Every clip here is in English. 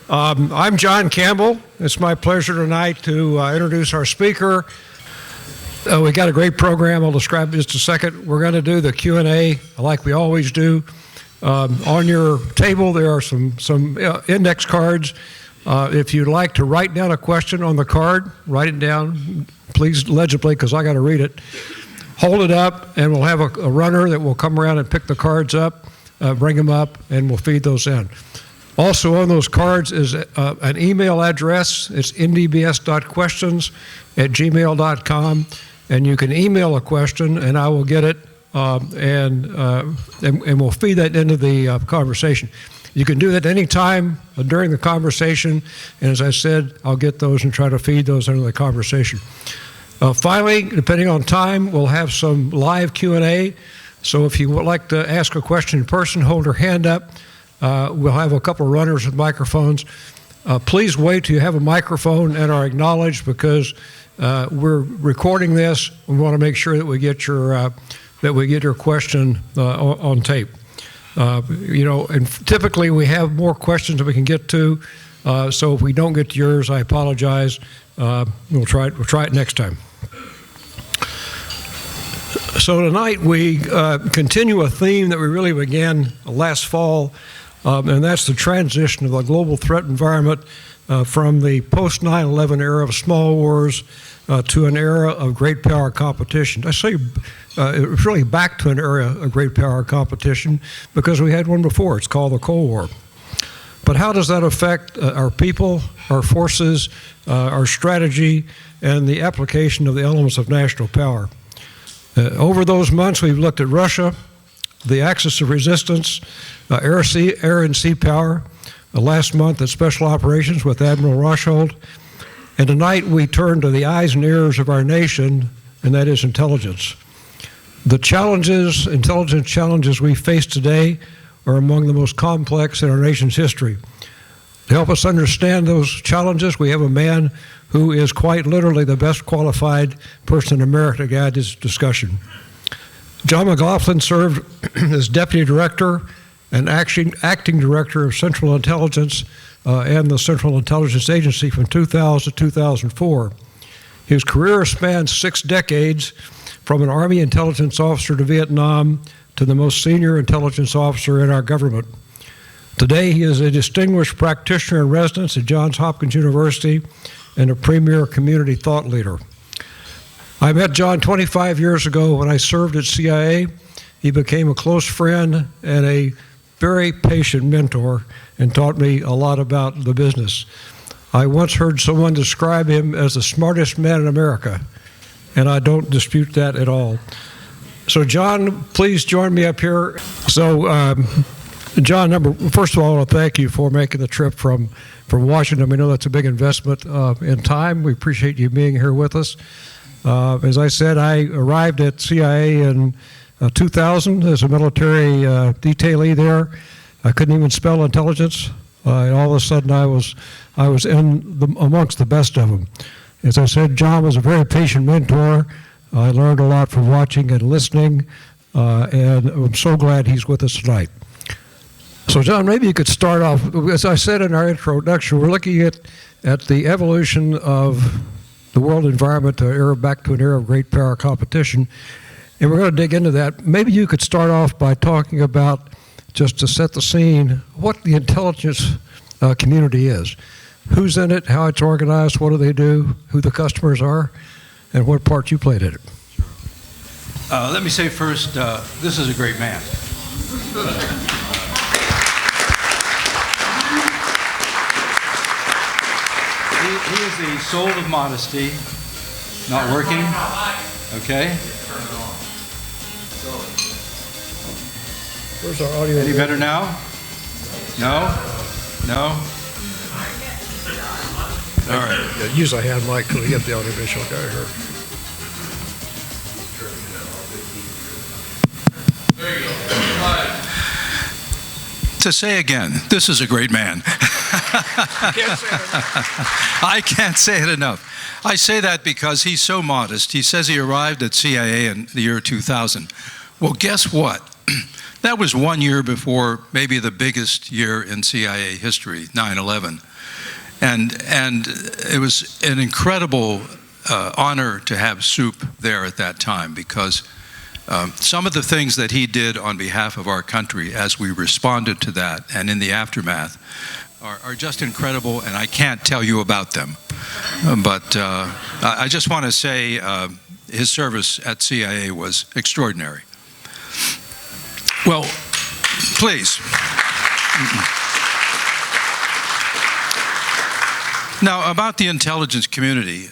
I'm John Campbell. It's my pleasure tonight to introduce our speaker. We got a great program. I'll describe it in just a second. We're going to do the Q&A like we always do. On your table, there are some index cards. If you'd like to write down a question on the card, write it down, please legibly, because I got to read it. Hold it up, and we'll have a runner that will come around and pick the cards up, bring them up, and we'll feed those in. Also on those cards is an email address. It's ndbs.questions@gmail.com, and you can email a question, and I will get it, and we'll feed that into the conversation. You can do that any time during the conversation, and as I said, I'll get those and try to feed those into the conversation. Finally, depending on time, we'll have some live Q&A. So if you would like to ask a question in person, hold your hand up. We'll have a couple of runners with microphones. Please wait till you have a microphone and are acknowledged, because we're recording this. We want to make sure that we get your question on tape. And typically we have more questions than we can get to. So if we don't get to yours, I apologize. We'll try it next time. So tonight we continue a theme that we really began last fall, and that's the transition of the global threat environment from the post-9/11 era of small wars to an era of great power competition. I say it's really back to an era of great power competition because we had one before. It's called the Cold War. But how does that affect our people, our forces, our strategy, and the application of the elements of national power? Over those months, we've looked at Russia, the axis of resistance, air and sea power, last month at Special Operations with Admiral Roshold, and tonight we turn to the eyes and ears of our nation, and that is intelligence. The intelligence challenges we face today are among the most complex in our nation's history. To help us understand those challenges, we have a man who is quite literally the best qualified person in America to guide this discussion. John McLaughlin served as Deputy Director and Acting Director of Central Intelligence and the Central Intelligence Agency from 2000 to 2004. His career spans 6 decades, from an Army intelligence officer to Vietnam to the most senior intelligence officer in our government. Today, he is a distinguished practitioner in residence at Johns Hopkins University and a premier community thought leader. I met John 25 years ago when I served at CIA. He became a close friend and a very patient mentor and taught me a lot about the business. I once heard someone describe him as the smartest man in America, and I don't dispute that at all. So John, please join me up here. So John, first of all, I want to thank you for making the trip from Washington. We know that's a big investment in time. We appreciate you being here with us. As I said, I arrived at CIA in 2000 as a military detailee there. I couldn't even spell intelligence. And all of a sudden, I was amongst the best of them. As I said, John was a very patient mentor. I learned a lot from watching and listening, and I'm so glad he's with us tonight. So John, maybe you could start off, as I said in our introduction, we're looking at the evolution of the world environment back to an era of great power competition, and we're going to dig into that. Maybe you could start off by talking about, just to set the scene, what the intelligence community is. Who's in it, how it's organized, what do they do, who the customers are, and what part you played in it. Let me say first, this is a great man. He is the soul of modesty. Not working? Okay. Where's our audio? Any better now? No? No? All right. Yeah, use a hand mic till we get the audiovisual guy here. There you go. To say again, this is a great man. I can't say it enough. I say that because he's so modest. He says he arrived at CIA in the year 2000. Well, guess what? That was 1 year before maybe the biggest year in CIA history, 9/11. And it was an incredible honor to have Soup there at that time, because some of the things that he did on behalf of our country as we responded to that and in the aftermath are just incredible, and I can't tell you about them. But I just want to say his service at CIA was extraordinary. Well, please. Now, about the intelligence community,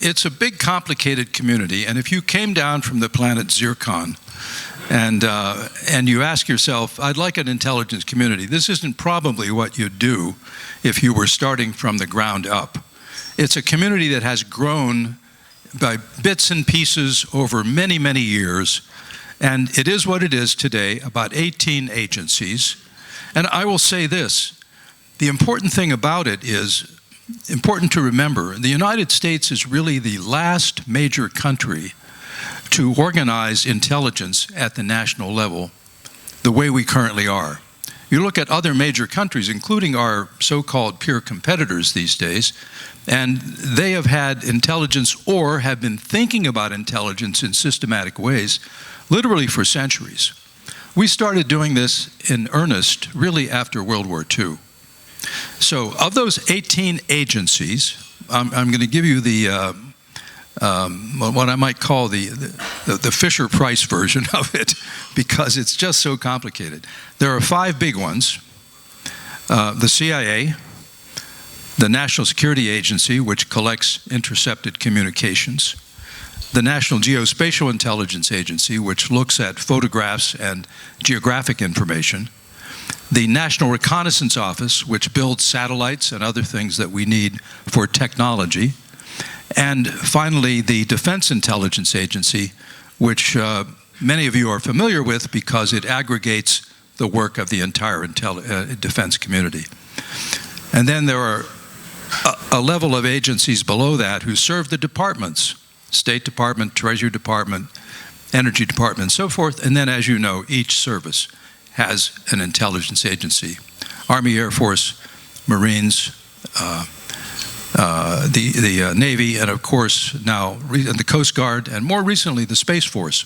it's a big, complicated community, and if you came down from the planet Zircon and you ask yourself, I'd like an intelligence community, this isn't probably what you'd do if you were starting from the ground up. It's a community that has grown by bits and pieces over many, many years, and it is what it is today, about 18 agencies. And I will say this, the important thing about it is, important to remember, the United States is really the last major country to organize intelligence at the national level the way we currently are. You look at other major countries, including our so-called peer competitors these days, and they have had intelligence or have been thinking about intelligence in systematic ways literally for centuries. We started doing this in earnest really after World War II. So of those 18 agencies, I'm going to give you the what I might call the Fisher-Price version of it, because it's just so complicated. There are 5 big ones: the CIA, the National Security Agency, which collects intercepted communications, the National Geospatial Intelligence Agency, which looks at photographs and geographic information, the National Reconnaissance Office, which builds satellites and other things that we need for technology, and finally the Defense Intelligence Agency, which many of you are familiar with because it aggregates the work of the entire defense community. And then there are a level of agencies below that who serve the departments: State Department, Treasury Department, Energy Department, and so forth. And then, as you know, each service has an intelligence agency: Army, Air Force, Marines, the Navy, and of course now the Coast Guard, and more recently the Space Force.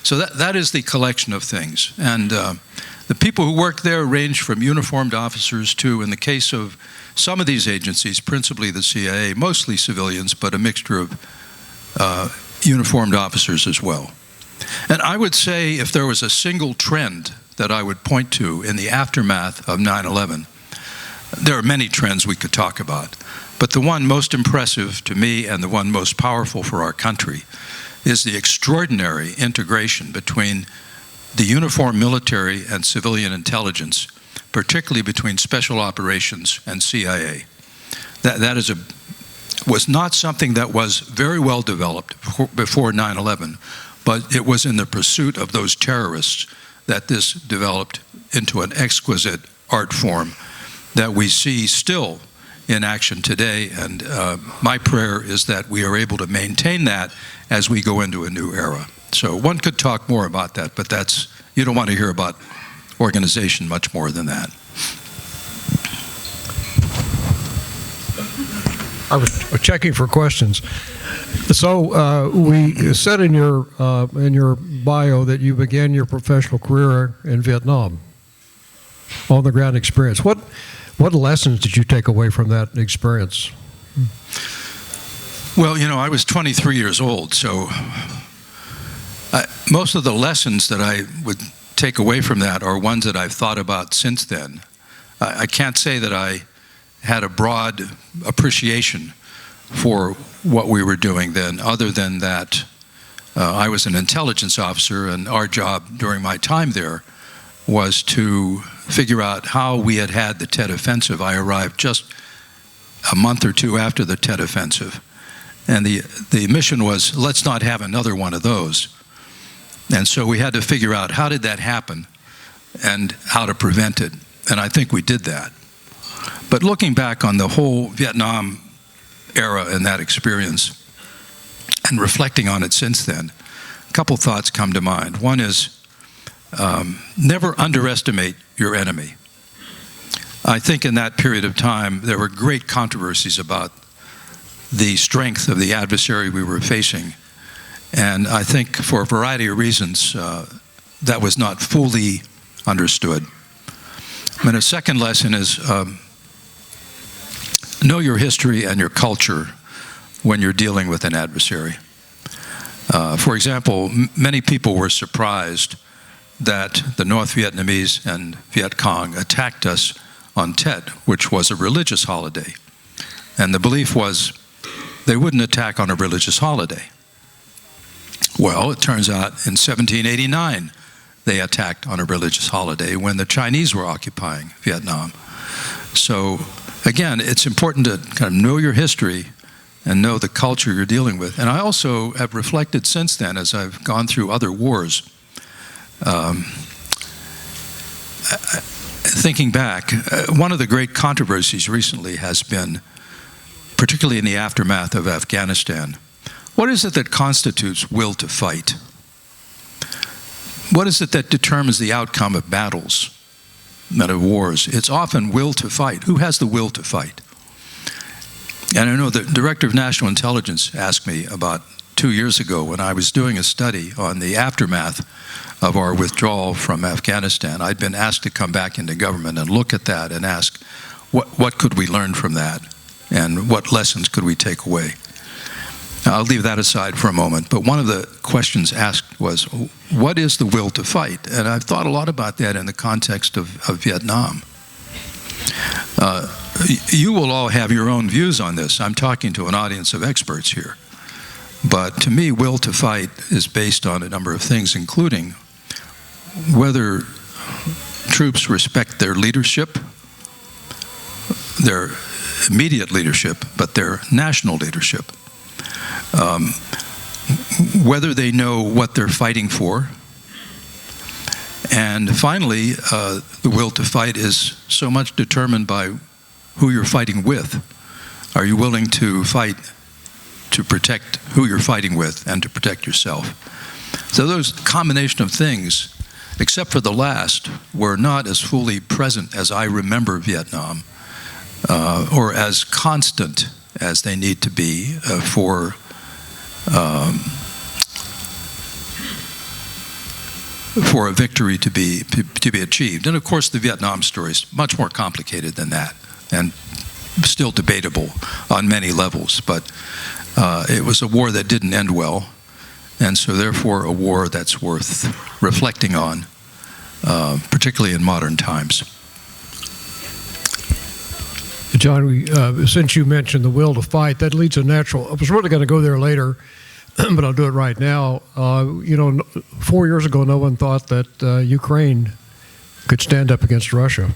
So that is the collection of things. And the people who work there range from uniformed officers to, in the case of some of these agencies, principally the CIA, mostly civilians, but a mixture of uniformed officers as well. And I would say, if there was a single trend that I would point to in the aftermath of 9/11, there are many trends we could talk about, but the one most impressive to me and the one most powerful for our country is the extraordinary integration between the uniformed military and civilian intelligence, particularly between special operations and CIA. That was not something that was very well developed before 9/11, but it was in the pursuit of those terrorists that this developed into an exquisite art form that we see still in action today. And my prayer is that we are able to maintain that as we go into a new era. So one could talk more about that, but you don't want to hear about organization much more than that. I was checking for questions. So we said in your bio that you began your professional career in Vietnam, on-the-ground experience. What lessons did you take away from that experience? Well, you know, I was 23 years old, so most of the lessons that I would take away from that are ones that I've thought about since then. I can't say that I had a broad appreciation for what we were doing then, other than that I was an intelligence officer, and our job during my time there was to figure out how we had the Tet Offensive. I arrived just a month or two after the Tet Offensive, and the mission was, let's not have another one of those. And so we had to figure out, how did that happen and how to prevent it, and I think we did that. But looking back on the whole Vietnam era and that experience, and reflecting on it since then, a couple thoughts come to mind. One is, never underestimate your enemy. I think in that period of time, there were great controversies about the strength of the adversary we were facing. And I think for a variety of reasons, that was not fully understood. And a second lesson is know your history and your culture when you're dealing with an adversary. For example, many people were surprised that the North Vietnamese and Viet Cong attacked us on Tet, which was a religious holiday. And the belief was they wouldn't attack on a religious holiday. Well, it turns out in 1789, they attacked on a religious holiday when the Chinese were occupying Vietnam. So again, it's important to kind of know your history and know the culture you're dealing with. And I also have reflected since then, as I've gone through other wars, thinking back, one of the great controversies recently has been, particularly in the aftermath of Afghanistan, what is it that constitutes will to fight? What is it that determines the outcome of battles and of wars? It's often will to fight. Who has the will to fight? And I know the Director of National Intelligence asked me about 2 years ago when I was doing a study on the aftermath of our withdrawal from Afghanistan. I'd been asked to come back into government and look at that and ask, what could we learn from that? And what lessons could we take away? I'll leave that aside for a moment, but one of the questions asked was, what is the will to fight? And I've thought a lot about that in the context of Vietnam. You will all have your own views on this. I'm talking to an audience of experts here. But to me, will to fight is based on a number of things, including whether troops respect their leadership, their immediate leadership, but their national leadership. Whether they know what they're fighting for. And finally, the will to fight is so much determined by who you're fighting with. Are you willing to fight to protect who you're fighting with and to protect yourself? So those combination of things, except for the last, were not as fully present as I remember Vietnam, or as constant as they need to be for a victory to be achieved. And of course, the Vietnam story is much more complicated than that, and still debatable on many levels. But it was a war that didn't end well, and so therefore a war that's worth reflecting on, particularly in modern times. John, since you mentioned the will to fight, that leads a natural. I was really going to go there later, but I'll do it right now. 4 years ago, no one thought that Ukraine could stand up against Russia.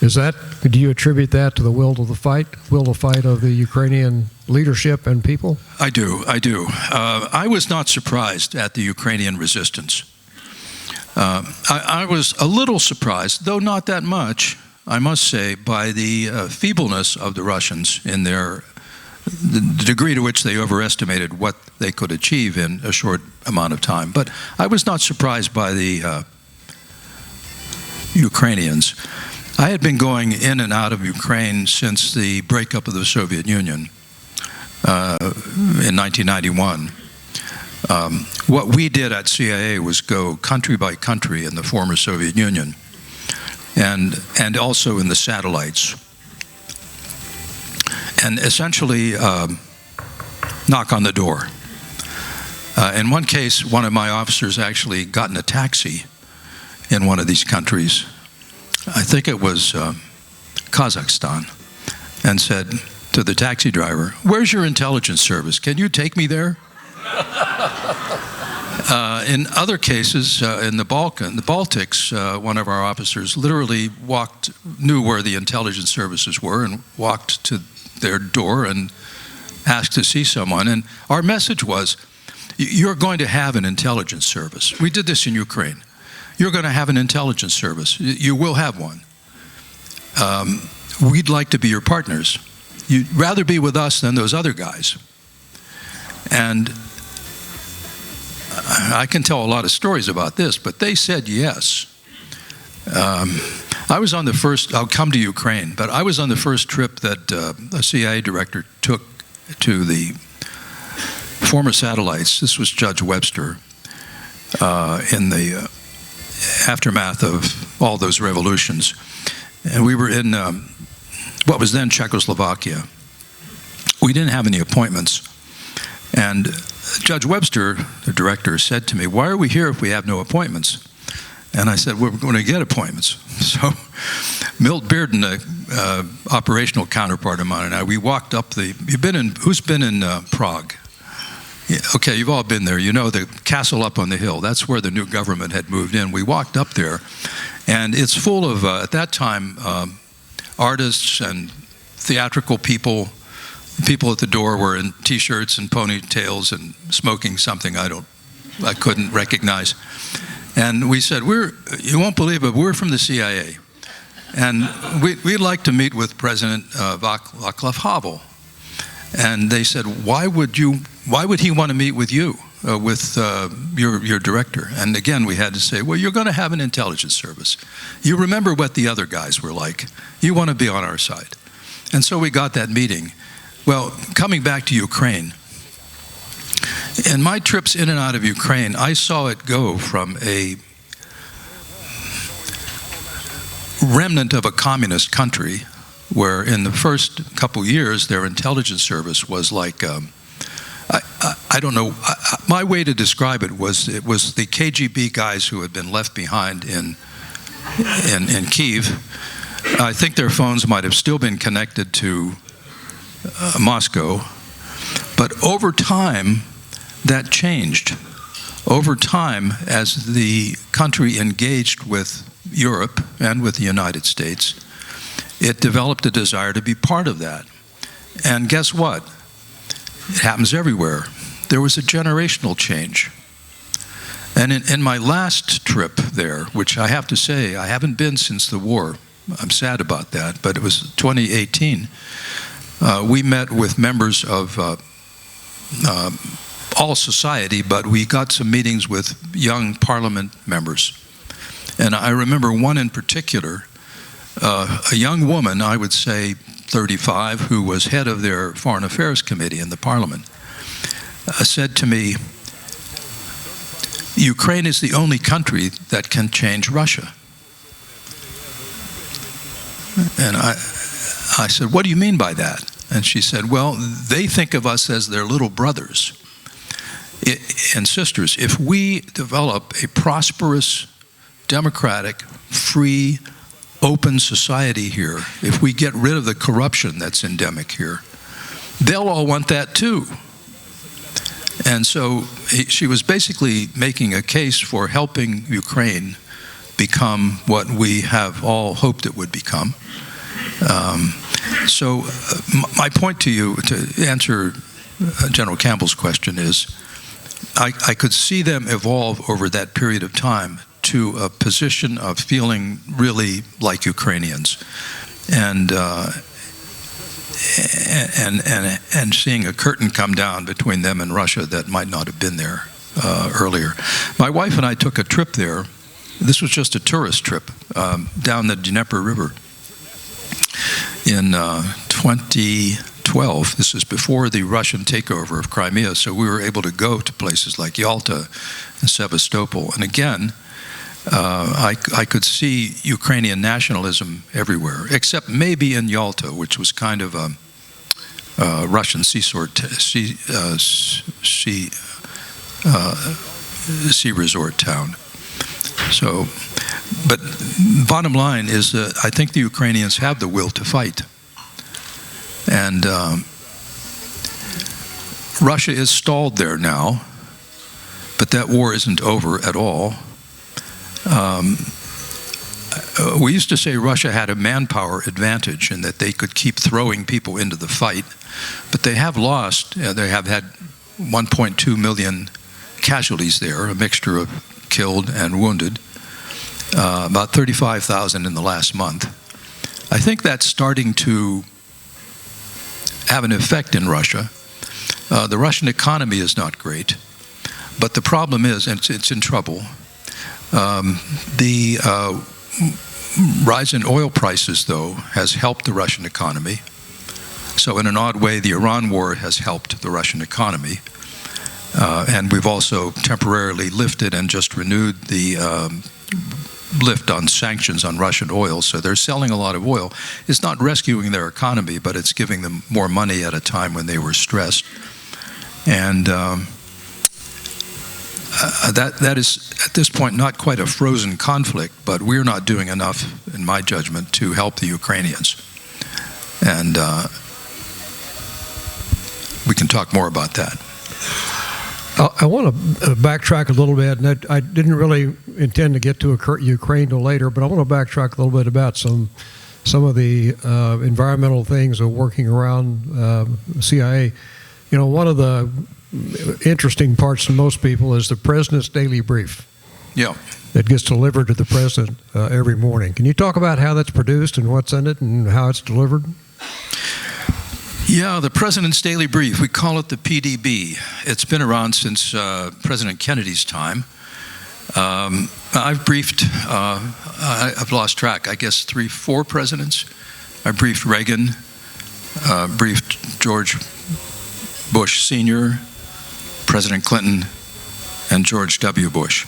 Do you attribute that to the will to fight of the Ukrainian leadership and people? I do. I was not surprised at the Ukrainian resistance. I was a little surprised, though not that much, I must say, by the feebleness of the Russians in the degree to which they overestimated what they could achieve in a short amount of time. But I was not surprised by the Ukrainians. I had been going in and out of Ukraine since the breakup of the Soviet Union in 1991. What we did at CIA was go country by country in the former Soviet Union, and also in the satellites, and essentially knock on the door. In one case, one of my officers actually got in a taxi in one of these countries, I think it was Kazakhstan, and said to the taxi driver, "Where's your intelligence service? Can you take me there?" In other cases, in the Baltics, one of our officers literally knew where the intelligence services were and walked to their door and asked to see someone. And our message was, you're going to have an intelligence service. We did this in Ukraine. You're going to have an intelligence service. You will have one. We'd like to be your partners. You'd rather be with us than those other guys. And I can tell a lot of stories about this, but they said yes. I was on the first, I'll come to Ukraine, but I was on the first trip that a CIA director took to the former satellites. This was Judge Webster in the aftermath of all those revolutions. And we were in what was then Czechoslovakia. We didn't have any appointments. And Judge Webster, the director, said to me, "Why are we here if we have no appointments?" And I said, "We're going to get appointments." So Milt Bearden, the operational counterpart of mine, and I, we walked up the, who's been in Prague? Yeah, okay, you've all been there. You know the castle up on the hill. That's where the new government had moved in. We walked up there, and it's full of, at that time, artists and theatrical people. People at the door were in T-shirts and ponytails and smoking something I couldn't recognize. And we said, you won't believe it, we're from the CIA. And we'd like to meet with President Václav Havel. And they said, why would he want to meet with you, with your director? And again, we had to say, well, you're going to have an intelligence service. You remember what the other guys were like. You want to be on our side. And so we got that meeting. Well, coming back to Ukraine, in my trips in and out of Ukraine, I saw it go from a remnant of a communist country where in the first couple years their intelligence service was like, I don't know, my way to describe it was the KGB guys who had been left behind in Kyiv. I think their phones might have still been connected to Moscow, but over time that changed. Over time, as the country engaged with Europe and with the United States, it developed a desire to be part of that. And guess what? It happens everywhere. There was a generational change. And in my last trip there, which I have to say, I haven't been since the war. I'm sad about that, but it was 2018. We met with members of all society, but we got some meetings with young parliament members. And I remember one in particular, a young woman, I would say 35, who was head of their Foreign Affairs Committee in the parliament, said to me, Ukraine is the only country that can change Russia. And I said, what do you mean by that? And she said, well, they think of us as their little brothers and sisters. If we develop a prosperous, democratic, free, open society here, if we get rid of the corruption that's endemic here, they'll all want that too. And so she was basically making a case for helping Ukraine become what we have all hoped it would become. So my point to you, to answer General Campbell's question, is I could see them evolve over that period of time to a position of feeling really like Ukrainians, and seeing a curtain come down between them and Russia that might not have been there earlier. My wife and I took a trip there. This was just a tourist trip down the Dnieper River in 2012. This is before the Russian takeover of Crimea, so we were able to go to places like Yalta and Sevastopol. And again, I could see Ukrainian nationalism everywhere, except maybe in Yalta, which was kind of a Russian sea resort town. So, but bottom line is that I think the Ukrainians have the will to fight. And Russia is stalled there now, but that war isn't over at all. We used to say Russia had a manpower advantage and that they could keep throwing people into the fight, but they have lost. They have had 1.2 million casualties there, a mixture of killed and wounded, about 35,000 in the last month. I think that's starting to have an effect in Russia. The Russian economy is not great, but the problem is, and it's in trouble, rise in oil prices, though, has helped the Russian economy. So in an odd way, the Iran war has helped the Russian economy. And we've also temporarily lifted and just renewed the lift on sanctions on Russian oil. So they're selling a lot of oil. It's not rescuing their economy, but it's giving them more money at a time when they were stressed. And that is, at this point, not quite a frozen conflict, but we're not doing enough, in my judgment, to help the Ukrainians. And we can talk more about that. I want to backtrack a little bit, and I didn't really intend to get to Ukraine till later, but I want to backtrack a little bit about some of the environmental things of working around CIA. You know, one of the interesting parts to most people is the President's daily brief. Yeah. That gets delivered to the President every morning. Can you talk about how that's produced and what's in it and how it's delivered? Yeah, the President's Daily Brief, we call it the PDB. It's been around since President Kennedy's time. I've briefed, I've lost track, I guess 3-4 presidents. I briefed Reagan, briefed George Bush Sr., President Clinton, and George W. Bush.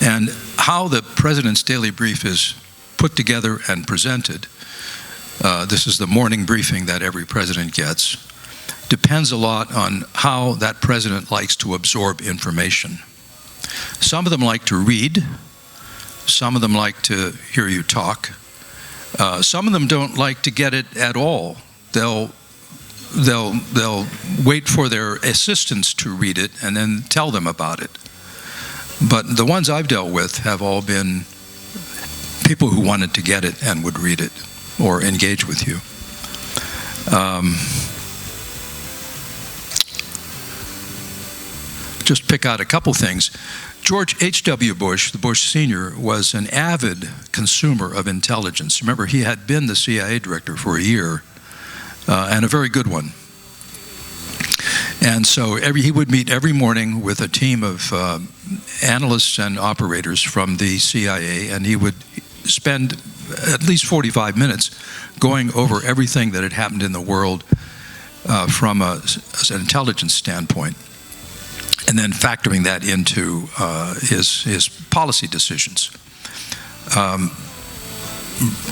And how the President's Daily Brief is put together and presented, this is the morning briefing that every president gets, depends a lot on how that president likes to absorb information. Some of them like to read. Some of them like to hear you talk. Some of them don't like to get it at all. They'll wait for their assistants to read it and then tell them about it. But the ones I've dealt with have all been people who wanted to get it and would read it or engage with you. Just pick out a couple things. George H.W. Bush, the Bush Sr., was an avid consumer of intelligence. Remember, he had been the CIA director for a year, and a very good one. And so he would meet every morning with a team of analysts and operators from the CIA, and he would spend at least 45 minutes going over everything that had happened in the world from an intelligence standpoint, and then factoring that into his policy decisions.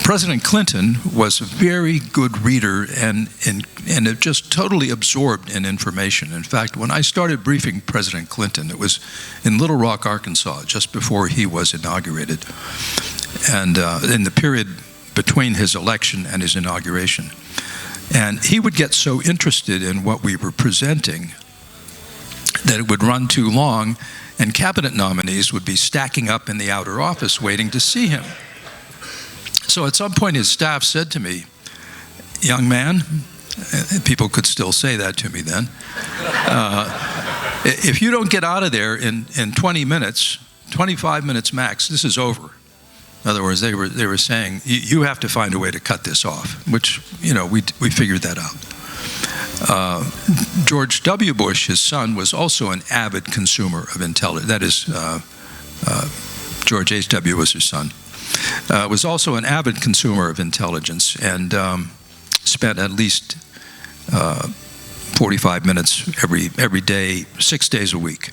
President Clinton was a very good reader and just totally absorbed in information. In fact, when I started briefing President Clinton, it was in Little Rock, Arkansas, just before he was inaugurated, and in the period between his election and his inauguration. And he would get so interested in what we were presenting that it would run too long, and cabinet nominees would be stacking up in the outer office waiting to see him. So at some point his staff said to me, "Young man," people could still say that to me then, "if you don't get out of there in 20 minutes, 25 minutes max, this is over." In other words, they were saying, you have to find a way to cut this off, which, you know, we figured that out. George W. Bush, his son, was also an avid consumer of intelligence. That is, George H.W. was his son. Was also an avid consumer of intelligence and spent at least 45 minutes every day, 6 days a week.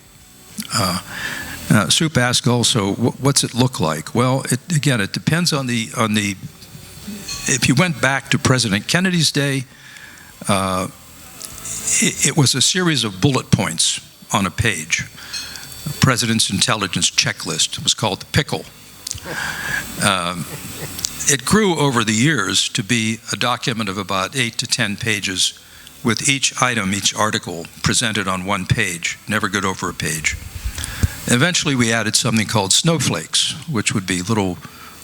Soup asked also, what's it look like? Well, again, it depends on the. If you went back to President Kennedy's day, it was a series of bullet points on a page. The President's Intelligence Checklist. It was called the Pickle. It grew over the years to be a document of about 8 to 10 pages with each item, each article presented on one page, never got over a page. Eventually we added something called snowflakes, which would be little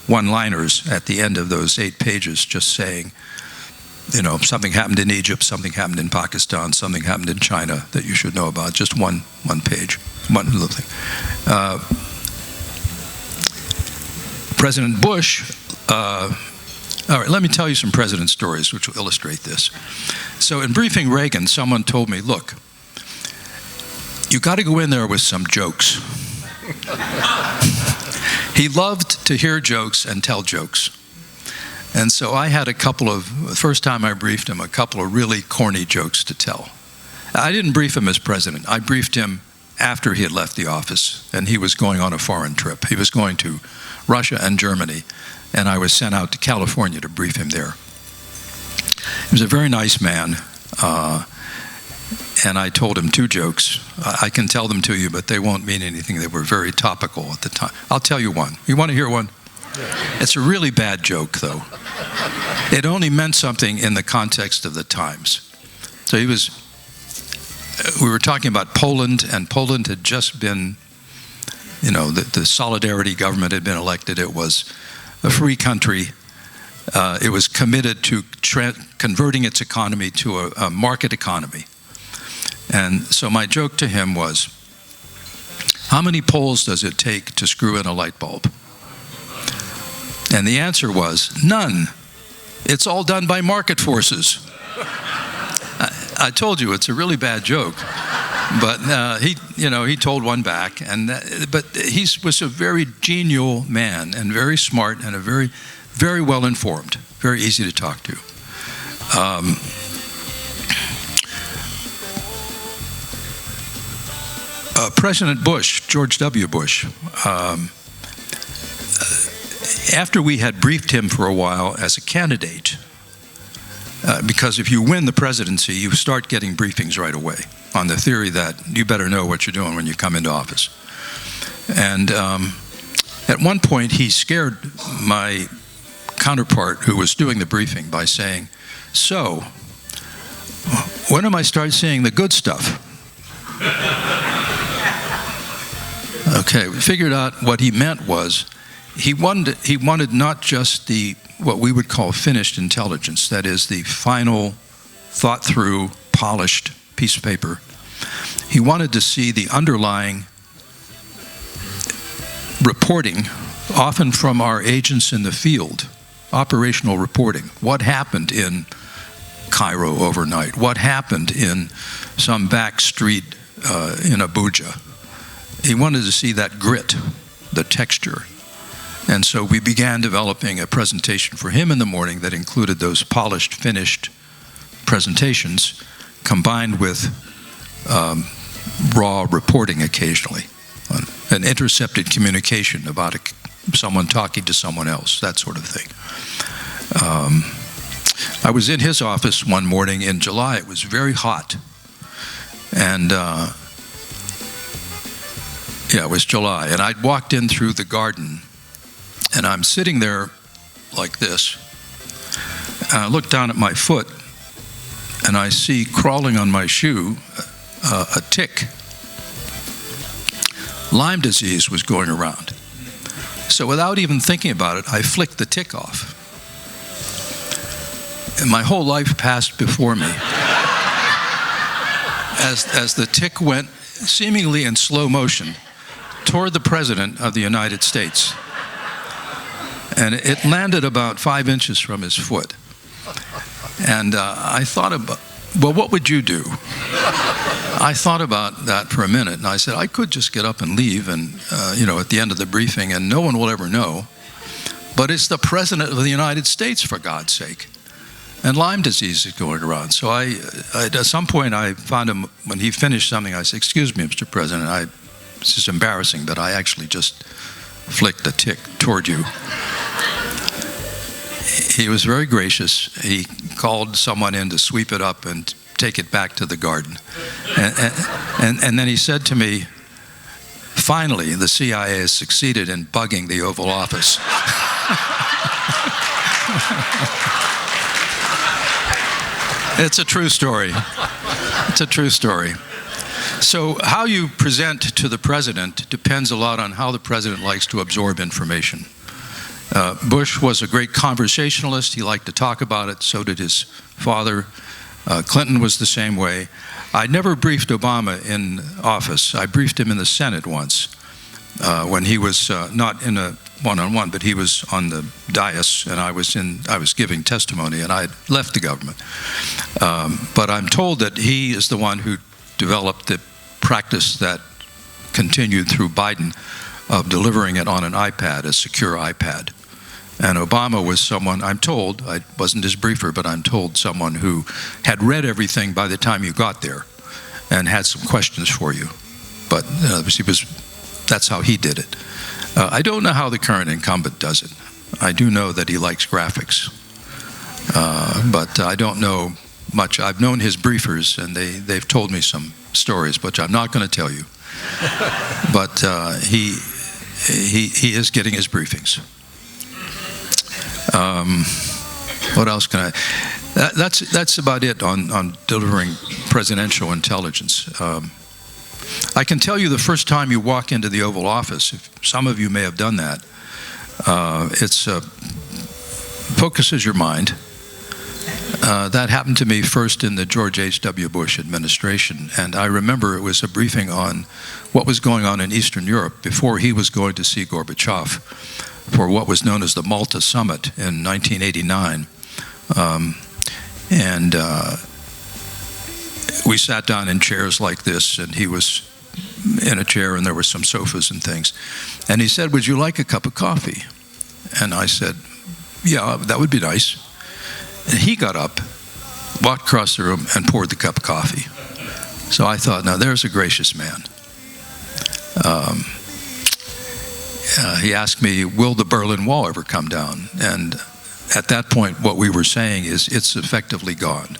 one-liners at the end of those 8 pages just saying, you know, something happened in Egypt, something happened in Pakistan, something happened in China that you should know about, just one page, one little thing. President Bush, all right, let me tell you some president stories which will illustrate this. So in briefing Reagan, someone told me, look, you got to go in there with some jokes. He loved to hear jokes and tell jokes. And so I had the first time I briefed him, a couple of really corny jokes to tell. I didn't brief him as president. I briefed him after he had left the office, and he was going on a foreign trip. He was going to Russia and Germany, and I was sent out to California to brief him there. He was a very nice man, and I told him 2 jokes. I can tell them to you, but they won't mean anything. They were very topical at the time. I'll tell you one. You want to hear one? It's a really bad joke, though. It only meant something in the context of the times. So we were talking about Poland, and Poland had just been, the Solidarity government had been elected. It was a free country. It was committed to converting its economy to a market economy. And so my joke to him was, how many Poles does it take to screw in a light bulb? And the answer was, none. It's all done by market forces. I told you, it's a really bad joke. But he told one back. But he was a very genial man, and very smart, and a very, very well informed, very easy to talk to. President Bush, George W. Bush, after we had briefed him for a while as a candidate, because if you win the presidency, you start getting briefings right away on the theory that you better know what you're doing when you come into office. And at one point, he scared my counterpart who was doing the briefing by saying, so, when am I start seeing the good stuff? Okay, we figured out what he meant was he wanted not just what we would call finished intelligence, that is the final, thought-through, polished piece of paper. He wanted to see the underlying reporting, often from our agents in the field, operational reporting. What happened in Cairo overnight? What happened in some back street in Abuja? He wanted to see that grit, the texture. And so we began developing a presentation for him in the morning that included those polished, finished presentations combined with raw reporting occasionally, an intercepted communication about someone talking to someone else, that sort of thing. I was in his office one morning in July. It was very hot. And it was July. And I'd walked in through the garden, and I'm sitting there like this. And I look down at my foot, and I see crawling on my shoe a tick. Lyme disease was going around. So without even thinking about it, I flicked the tick off. And my whole life passed before me as the tick went seemingly in slow motion toward the President of the United States. And it landed about 5 inches from his foot. And I thought about, well, what would you do? I thought about that for a minute, and I said, I could just get up and leave, and at the end of the briefing, and no one will ever know. But it's the President of the United States, for God's sake. And Lyme disease is going around. So at some point, I found him, when he finished something, I said, excuse me, Mr. President, it's just embarrassing, but I actually just flicked a tick toward you. He was very gracious. He called someone in to sweep it up and take it back to the garden. And then he said to me, finally, the CIA has succeeded in bugging the Oval Office. It's a true story. It's a true story. So how you present to the president depends a lot on how the president likes to absorb information. Bush was a great conversationalist. He liked to talk about it. So did his father. Clinton was the same way. I never briefed Obama in office. I briefed him in the Senate once when he was not in a one-on-one, but he was on the dais, and I was giving testimony, and I had left the government. But I'm told that he is the one who developed the practice that continued through Biden of delivering it on an iPad, a secure iPad. And Obama was someone, I'm told, I wasn't his briefer, but I'm told someone who had read everything by the time you got there and had some questions for you. But that's how he did it. I don't know how the current incumbent does it. I do know that he likes graphics. But I don't know much. I've known his briefers, and they've told me some stories, which I'm not going to tell you. But he is getting his briefings. What else can I? That's about it on delivering presidential intelligence. I can tell you the first time you walk into the Oval Office, if some of you may have done that, it focuses your mind. That happened to me first in the George H.W. Bush administration, and I remember it was a briefing on what was going on in Eastern Europe before he was going to see Gorbachev for what was known as the Malta Summit in 1989. We sat down in chairs like this, and he was in a chair, and there were some sofas and things. And he said, "Would you like a cup of coffee?" And I said, "Yeah, that would be nice." And he got up, walked across the room, and poured the cup of coffee. So I thought, now there's a gracious man. He asked me, will the Berlin Wall ever come down? And at that point, what we were saying is it's effectively gone.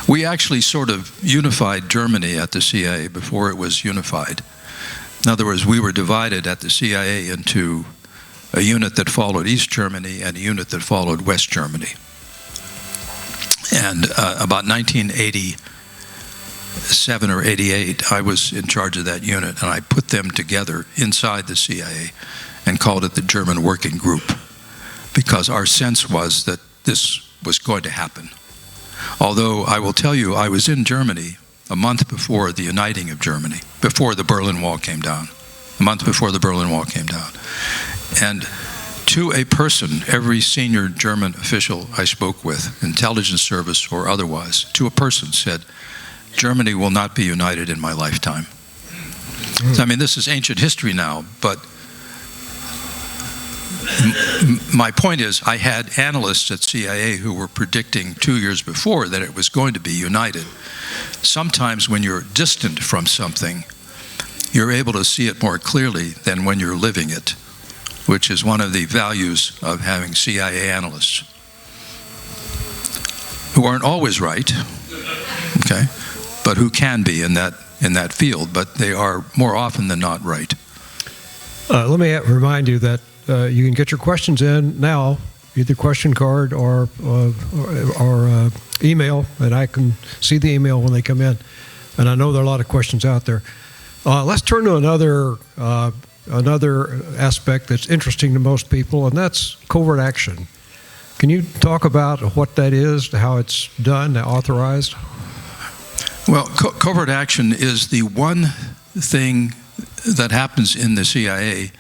We actually sort of unified Germany at the CIA before it was unified. In other words, we were divided at the CIA into a unit that followed East Germany and a unit that followed West Germany. And about 1987 or 88, I was in charge of that unit, and I put them together inside the CIA and called it the German Working Group, because our sense was that this was going to happen. Although I will tell you, I was in Germany a month before the uniting of Germany, before the Berlin Wall came down, a month before the Berlin Wall came down. And to a person, every senior German official I spoke with, intelligence service or otherwise, to a person said, Germany will not be united in my lifetime. So, I mean, this is ancient history now, but my point is, I had analysts at CIA who were predicting 2 years before that it was going to be united. Sometimes when you're distant from something, you're able to see it more clearly than when you're living it, which is one of the values of having CIA analysts, who aren't always right, okay, but who can be in that field, but they are more often than not right. Let me remind you that you can get your questions in now, either question card or email, and I can see the email when they come in. And I know there are a lot of questions out there. Let's turn to another aspect that's interesting to most people, and that's covert action. Can you talk about what that is, how it's done, authorized? Well, covert action is the one thing that happens in the CIA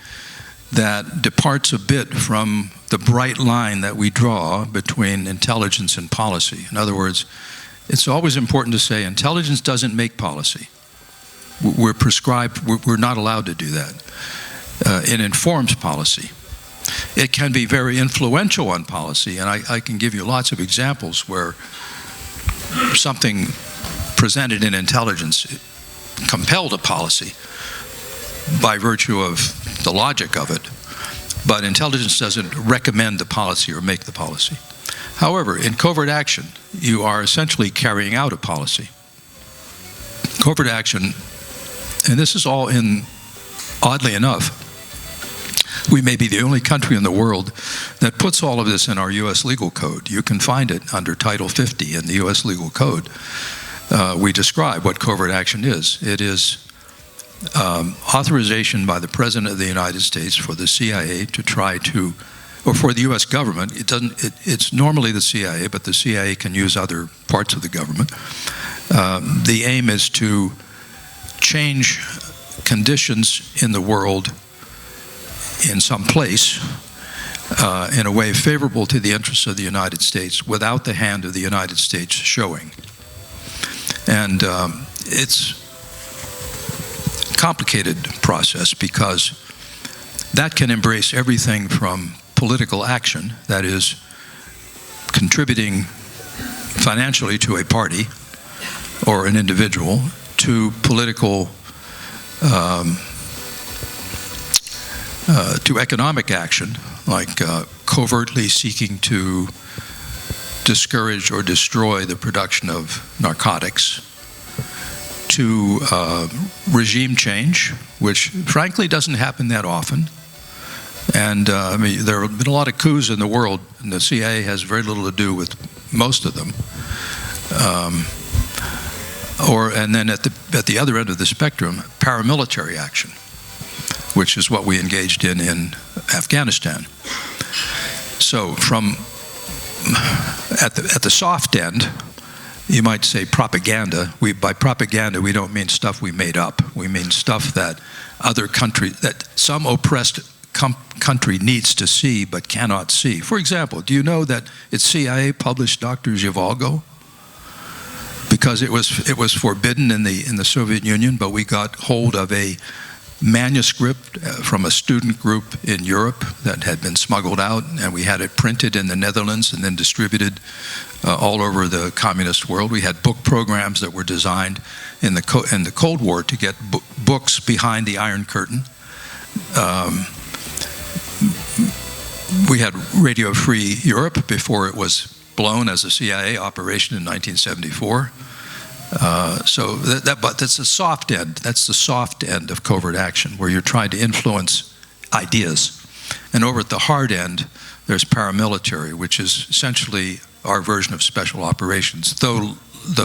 that departs a bit from the bright line that we draw between intelligence and policy. In other words, it's always important to say intelligence doesn't make policy. We're prescribed, we're not allowed to do that. It informs policy. It can be very influential on policy, and I can give you lots of examples where something presented in intelligence compelled a policy by virtue of the logic of it, but intelligence doesn't recommend the policy or make the policy. However, in covert action, you are essentially carrying out a policy. Covert action, and this is all in, oddly enough, we may be the only country in the world that puts all of this in our U.S. legal code. You can find it under Title 50 in the U.S. legal code. We describe what covert action is. It is authorization by the President of the United States for the CIA to try to, or for the U.S. government. It's normally the CIA, but the CIA can use other parts of the government. The aim is to change conditions in the world in some place in a way favorable to the interests of the United States without the hand of the United States showing. And it's a complicated process because that can embrace everything from political action, that is, contributing financially to a party or an individual, to political, to economic action, like covertly seeking to discourage or destroy the production of narcotics, to regime change, which frankly doesn't happen that often. And I mean, there have been a lot of coups in the world, and the CIA has very little to do with most of them. And then at the other end of the spectrum, paramilitary action, which is what we engaged in Afghanistan. So at the soft end, you might say propaganda. By propaganda, we don't mean stuff we made up. We mean stuff that that some oppressed country needs to see but cannot see. For example, do you know that its CIA published Dr. Zhivago? Because it was forbidden in the Soviet Union, but we got hold of a manuscript from a student group in Europe that had been smuggled out, and we had it printed in the Netherlands and then distributed all over the communist world. We had book programs that were designed in the Cold War to get books behind the Iron Curtain. We had Radio Free Europe before it was blown as a CIA operation in 1974. But that's the soft end. That's the soft end of covert action, where you're trying to influence ideas. And over at the hard end, there's paramilitary, which is essentially our version of special operations, though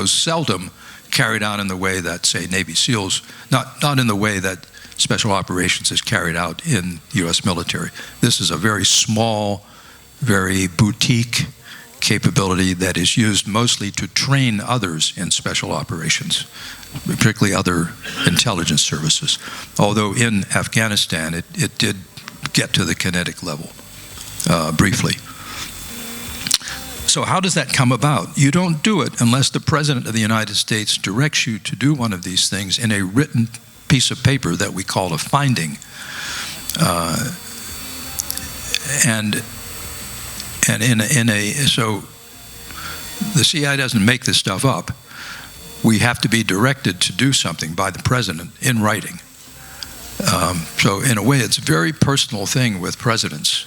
seldom carried out in the way that, say, Navy SEALs, not in the way that special operations is carried out in U.S. military. This is a very small, very boutique capability that is used mostly to train others in special operations, particularly other intelligence services. Although in Afghanistan, it did get to the kinetic level briefly. So how does that come about? You don't do it unless the President of the United States directs you to do one of these things in a written piece of paper that we call a finding. So the CIA doesn't make this stuff up. We have to be directed to do something by the President in writing. So in a way, it's a very personal thing with presidents.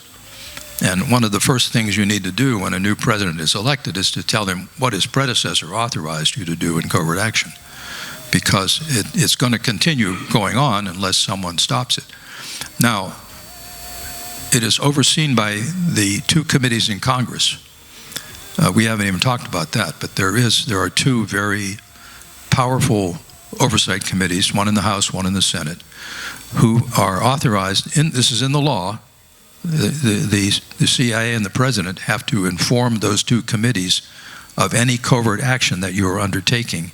And one of the first things you need to do when a new president is elected is to tell him what his predecessor authorized you to do in covert action, because it's going to continue going on unless someone stops it. Now, it is overseen by the two committees in Congress. We haven't even talked about that, but there are two very powerful oversight committees, one in the House, one in the Senate, who are authorized, this is in the law. The CIA and the President have to inform those two committees of any covert action that you are undertaking.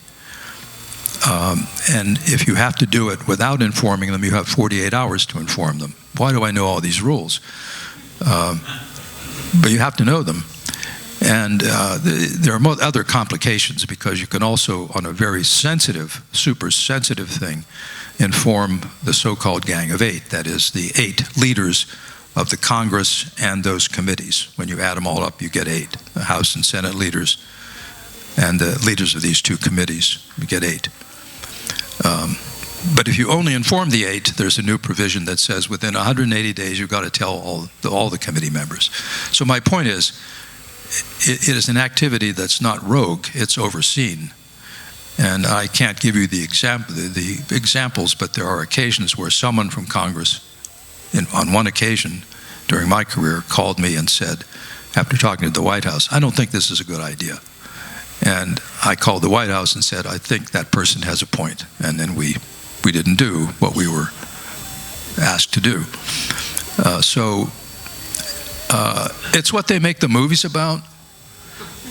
And if you have to do it without informing them, you have 48 hours to inform them. Why do I know all these rules? But you have to know them. And there are other complications, because you can also, on a very sensitive, super sensitive thing, inform the so-called Gang of Eight, that is, the 8 leaders of the Congress and those committees. When you add them all up, you get 8, the House and Senate leaders, and the leaders of these two committees, you get 8. But if you only inform the 8, there's a new provision that says within 180 days you've got to tell all the committee members. So my point is, it is an activity that's not rogue, it's overseen. And I can't give you the examples, but there are occasions where someone from Congress, on one occasion during my career, called me and said, after talking to the White House, I don't think this is a good idea. And I called the White House and said, I think that person has a point. And then we didn't do what we were asked to do. It's what they make the movies about,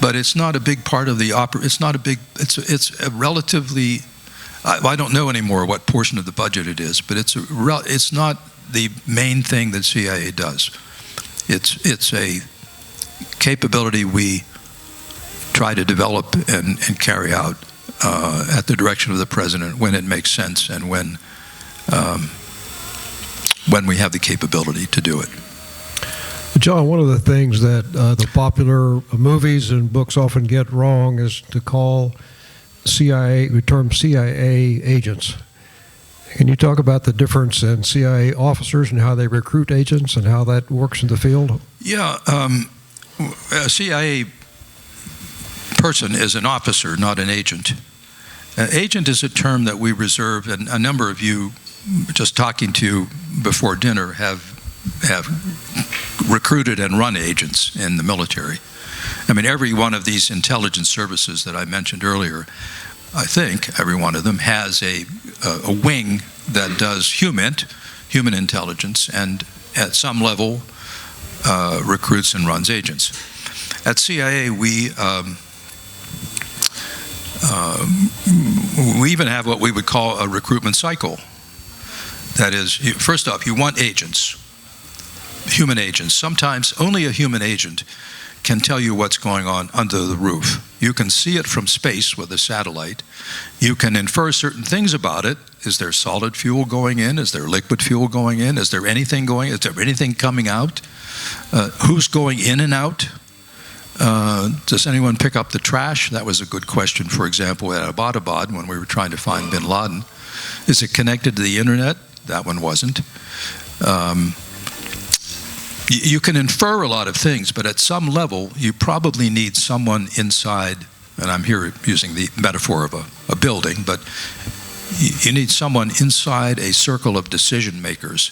but it's not a big part of the opera. It's not a big, it's a relatively, I don't know anymore what portion of the budget it is, but it's not the main thing that CIA does. It's a capability we try to develop and carry out at the direction of the President when it makes sense, and when when we have the capability to do it. John, one of the things that the popular movies and books often get wrong is to call the term CIA agents. Can you talk about the difference in CIA officers and how they recruit agents and how that works in the field? Yeah, a CIA person is an officer, not an agent. Agent is a term that we reserve, and a number of you, just talking to you before dinner, have recruited and run agents in the military. I mean, every one of these intelligence services that I mentioned earlier, I think every one of them has a wing that does human intelligence, and at some level recruits and runs agents. At CIA, we even have what we would call a recruitment cycle. That is, first off, you want agents, human agents. Sometimes only a human agent can tell you what's going on under the roof. You can see it from space with a satellite. You can infer certain things about it. Is there solid fuel going in? Is there liquid fuel going in? Is there anything going? Is there anything coming out? Who's going in and out? Does anyone pick up the trash? That was a good question, for example, at Abbottabad when we were trying to find bin Laden. Is it connected to the internet? That one wasn't. You can infer a lot of things, but at some level, you probably need someone inside, and I'm here using the metaphor of a building, but you need someone inside a circle of decision makers.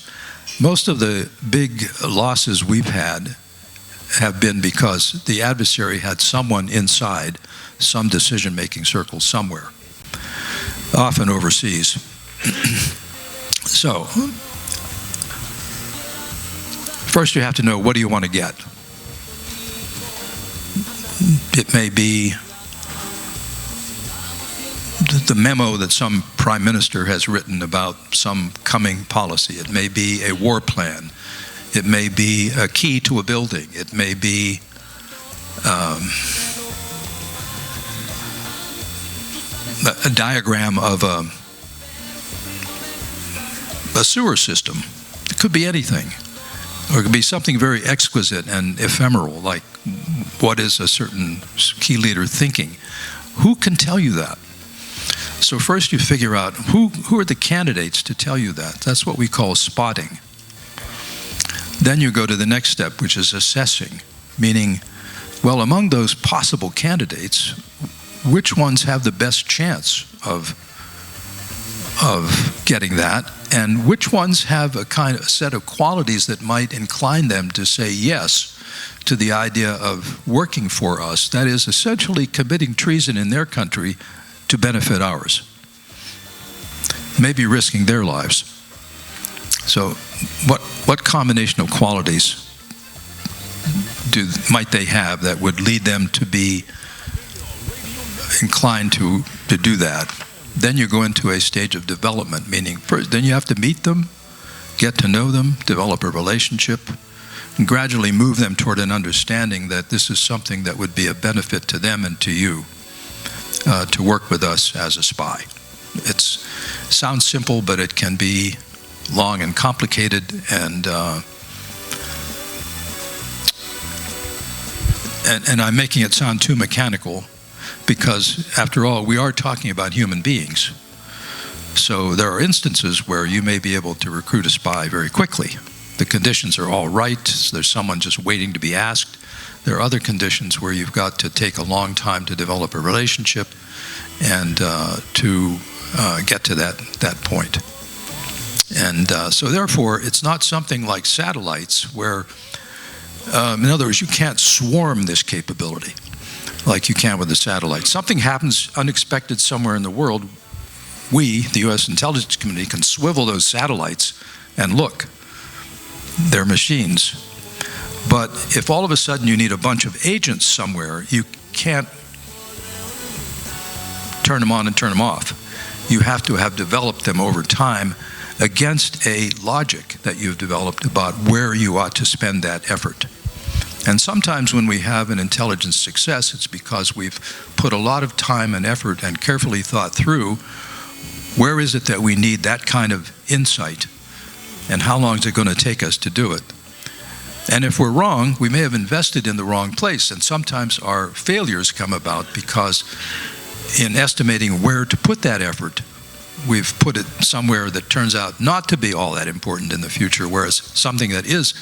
Most of the big losses we've had have been because the adversary had someone inside some decision-making circle somewhere, often overseas. So, first you have to know, what do you want to get? It may be the memo that some prime minister has written about some coming policy. It may be a war plan. It may be a key to a building. It may be a diagram of a sewer system. It could be anything. Or it could be something very exquisite and ephemeral, like what is a certain key leader thinking? Who can tell you that? So first you figure out who are the candidates to tell you that. That's what we call spotting. Then you go to the next step, which is assessing, meaning, well, among those possible candidates, which ones have the best chance of getting that, and which ones have a set of qualities that might incline them to say yes to the idea of working for us, that is essentially committing treason in their country to benefit ours, maybe risking their lives. So what combination of qualities might they have that would lead them to be inclined to do that? Then you go into a stage of development, meaning first, then you have to meet them, get to know them, develop a relationship, and gradually move them toward an understanding that this is something that would be a benefit to them and to you, to work with us as a spy. It sounds simple, but it can be long and complicated, and I'm making it sound too mechanical, because after all, we are talking about human beings. So there are instances where you may be able to recruit a spy very quickly. The conditions are all right. There's someone just waiting to be asked. There are other conditions where you've got to take a long time to develop a relationship and to get to that point. And so therefore, it's not something like satellites where, in other words, you can't swarm this capability like you can with the satellite. Something happens unexpected somewhere in the world, we, the U.S. intelligence community, can swivel those satellites and look. They're machines. But if all of a sudden you need a bunch of agents somewhere, you can't turn them on and turn them off. You have to have developed them over time against a logic that you've developed about where you ought to spend that effort. And sometimes when we have an intelligence success, it's because we've put a lot of time and effort and carefully thought through where is it that we need that kind of insight and how long is it going to take us to do it? And if we're wrong, we may have invested in the wrong place, and sometimes our failures come about because in estimating where to put that effort, we've put it somewhere that turns out not to be all that important in the future, whereas something that is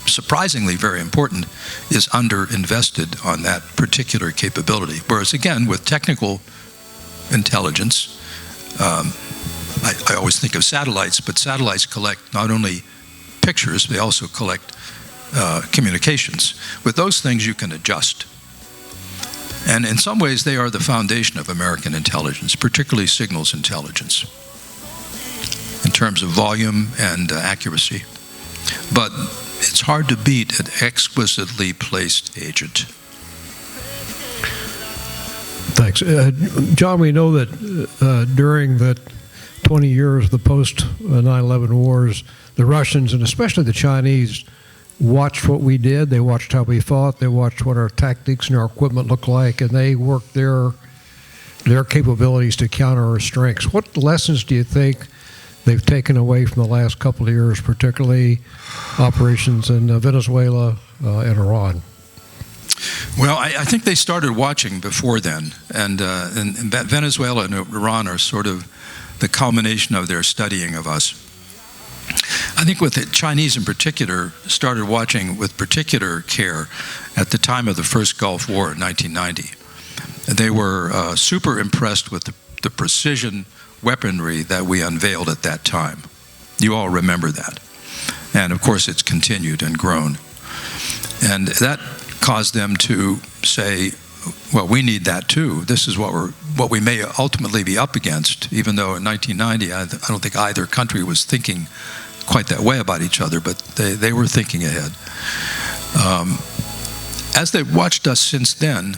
surprisingly very important is underinvested on that particular capability. Whereas again, with technical intelligence, I always think of satellites, but satellites collect not only pictures, they also collect communications. With those things you can adjust. And in some ways they are the foundation of American intelligence, particularly signals intelligence, in terms of volume and accuracy. But it's hard to beat an exquisitely placed agent. Thanks. John, we know that during the 20 years of the post-9/11 wars, the Russians, and especially the Chinese, watched what we did. They watched how we fought. They watched what our tactics and our equipment looked like, and they worked their capabilities to counter our strengths. What lessons do you think they've taken away from the last couple of years, particularly operations in Venezuela and Iran? Well, I think they started watching before then, and Venezuela and Iran are sort of the culmination of their studying of us. I think with the Chinese in particular started watching with particular care at the time of the first Gulf War in 1990. They were super impressed with the precision weaponry that we unveiled at that time. You all remember that. And of course it's continued and grown. And that caused them to say, well, we need that too. This is what we may ultimately be up against, even though in 1990 I don't think either country was thinking quite that way about each other, but they were thinking ahead. As they've watched us since then,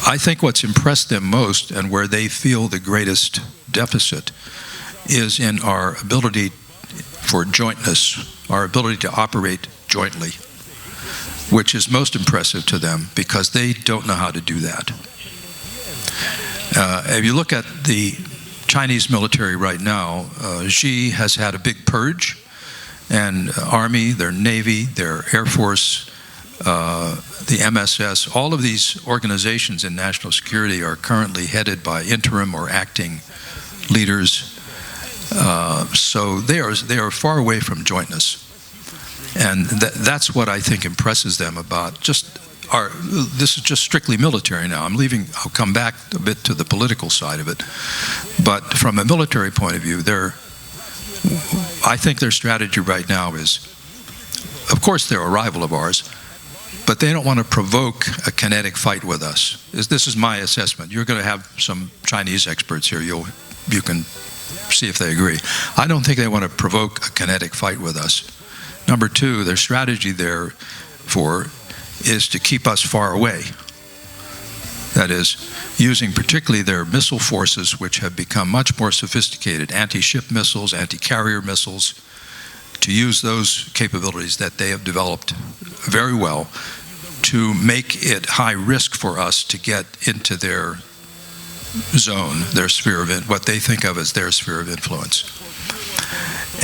I think what's impressed them most and where they feel the greatest deficit is in our ability for jointness, our ability to operate jointly, which is most impressive to them because they don't know how to do that. If you look at the Chinese military right now, Xi has had a big purge, and Army, their Navy, their Air Force, the MSS, all of these organizations in national security are currently headed by interim or acting leaders. So they are far away from jointness. And that's what I think impresses them about just this is just strictly military now. I'll come back a bit to the political side of it. But from a military point of view, I think their strategy right now is, of course they're a rival of ours, but they don't want to provoke a kinetic fight with us. This is my assessment. You're going to have some Chinese experts here. You can see if they agree. I don't think they want to provoke a kinetic fight with us. Number two, their strategy therefore is to keep us far away. That is, using particularly their missile forces, which have become much more sophisticated, anti-ship missiles, anti-carrier missiles, to use those capabilities that they have developed very well to make it high risk for us to get into their zone, their sphere of what they think of as their sphere of influence.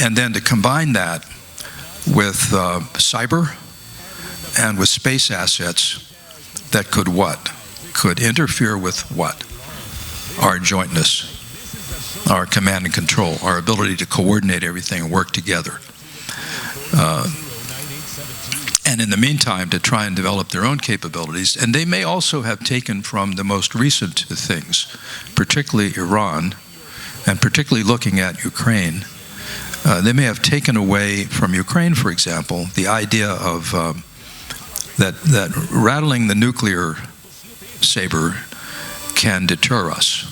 And then to combine that with cyber and with space assets that could interfere with what? Our jointness, our command and control, our ability to coordinate everything and work together. And in the meantime, to try and develop their own capabilities. And they may also have taken from the most recent things, particularly Iran, and particularly looking at Ukraine. They may have taken away from Ukraine, for example, the idea of that rattling the nuclear saber can deter us.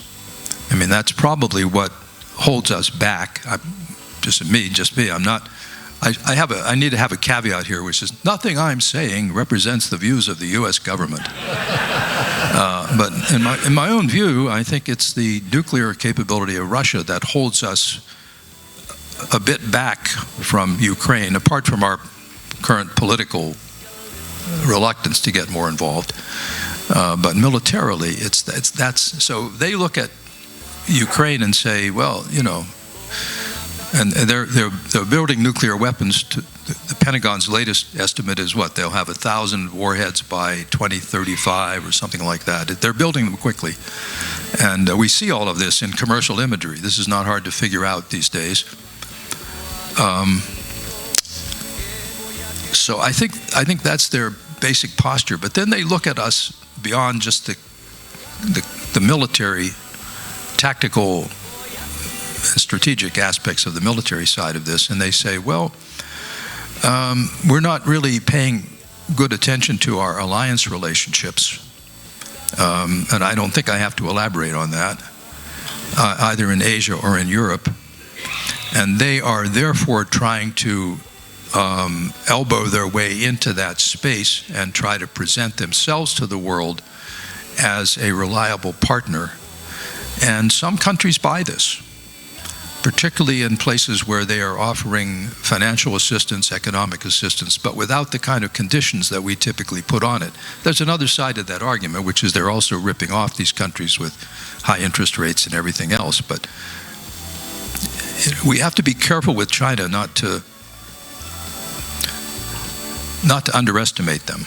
I mean, that's probably what holds us back. Just me. I'm not. I need to have a caveat here, which is nothing I'm saying represents the views of the U.S. government. But in my own view, I think it's the nuclear capability of Russia that holds us a bit back from Ukraine, apart from our current political reluctance to get more involved. But militarily, that's so they look at Ukraine and say, well, you know, and they're building nuclear weapons. The Pentagon's latest estimate is what? They'll have 1,000 warheads by 2035 or something like that. They're building them quickly. And we see all of this in commercial imagery. This is not hard to figure out these days. So I think that's their basic posture. But then they look at us beyond just the military, tactical, strategic aspects of the military side of this, and they say, well, we're not really paying good attention to our alliance relationships. And I don't think I have to elaborate on that, either in Asia or in Europe. And they are therefore trying to elbow their way into that space and try to present themselves to the world as a reliable partner. And some countries buy this, particularly in places where they are offering financial assistance, economic assistance, but without the kind of conditions that we typically put on it. There's another side of that argument, which is they're also ripping off these countries with high interest rates and everything else. But we have to be careful with China not to underestimate them.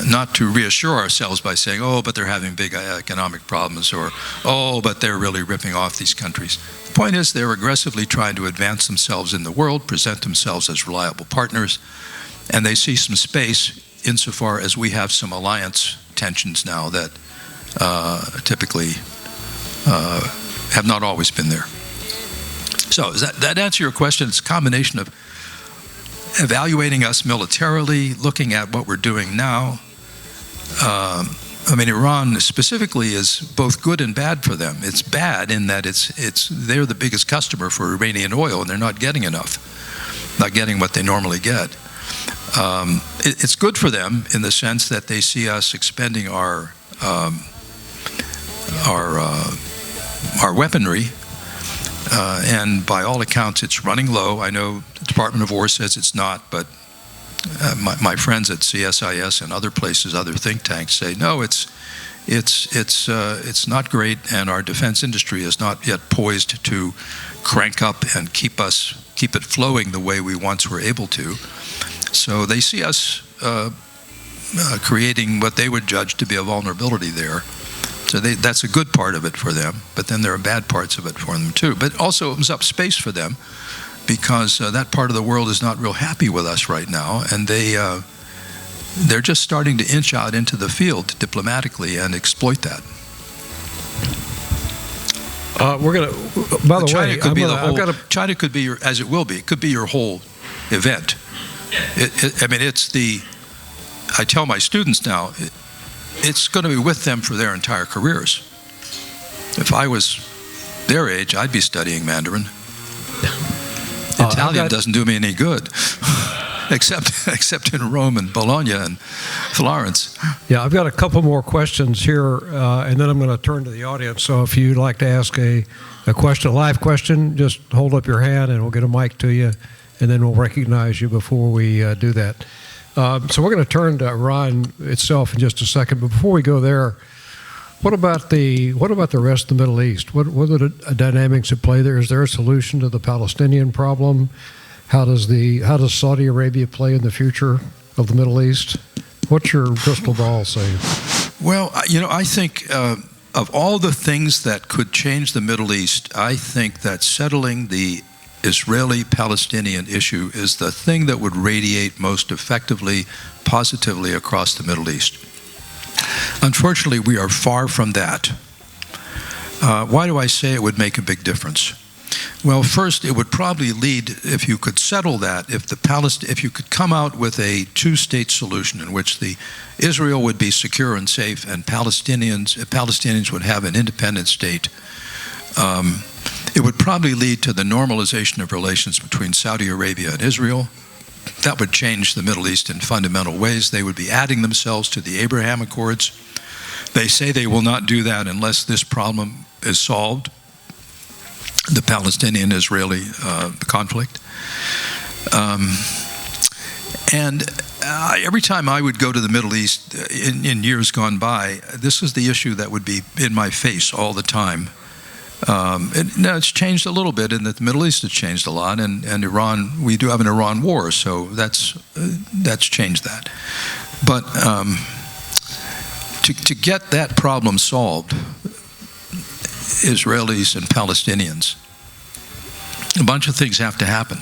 Not to reassure ourselves by saying, oh, but they're having big economic problems, or, oh, but they're really ripping off these countries. The point is they're aggressively trying to advance themselves in the world, present themselves as reliable partners, and they see some space insofar as we have some alliance tensions now that typically have not always been there. So does that answer your question? It's a combination of evaluating us militarily, looking at what we're doing now. I mean, Iran specifically is both good and bad for them. It's bad in that they're the biggest customer for Iranian oil, and they're not getting enough, not getting what they normally get. It's good for them in the sense that they see us expending our weaponry. And by all accounts, it's running low. I know the Department of War says it's not, but my friends at CSIS and other places, other think tanks, say no. It's not great, and our defense industry is not yet poised to crank up and keep it flowing the way we once were able to. So they see us creating what they would judge to be a vulnerability there. So that's a good part of it for them, but then there are bad parts of it for them too. But also opens up space for them because that part of the world is not real happy with us right now, and they're just starting to inch out into the field diplomatically and exploit that. We're going to, by the way, China could be your, as it will be, it could be your whole event. I mean, I tell my students now, it's going to be with them for their entire careers. If I was their age, I'd be studying Mandarin. Italian doesn't do me any good, except in Rome and Bologna and Florence. Yeah, I've got a couple more questions here, and then I'm going to turn to the audience. So if you'd like to ask a question, a live question, just hold up your hand and we'll get a mic to you, and then we'll recognize you before we do that. So we're going to turn to Iran itself in just a second. But before we go there, what about the rest of the Middle East? What are the dynamics at play there? Is there a solution to the Palestinian problem? How does Saudi Arabia play in the future of the Middle East? What's your crystal ball say? Well, I think of all the things that could change the Middle East, I think that settling the Israeli-Palestinian issue is the thing that would radiate most effectively, positively across the Middle East. Unfortunately, we are far from that. Why do I say it would make a big difference? Well, first, it would probably lead, if you could settle that, if you could come out with a two-state solution in which Israel would be secure and safe, and Palestinians would have an independent state. It would probably lead to the normalization of relations between Saudi Arabia and Israel. That would change the Middle East in fundamental ways. They would be adding themselves to the Abraham Accords. They say they will not do that unless this problem is solved, the Palestinian-Israeli conflict. Every time I would go to the Middle East in years gone by, this is the issue that would be in my face all the time. It's changed a little bit in the Middle East. It's changed a lot, and Iran. We do have an Iran war, so that's changed that. But to get that problem solved, Israelis and Palestinians, a bunch of things have to happen.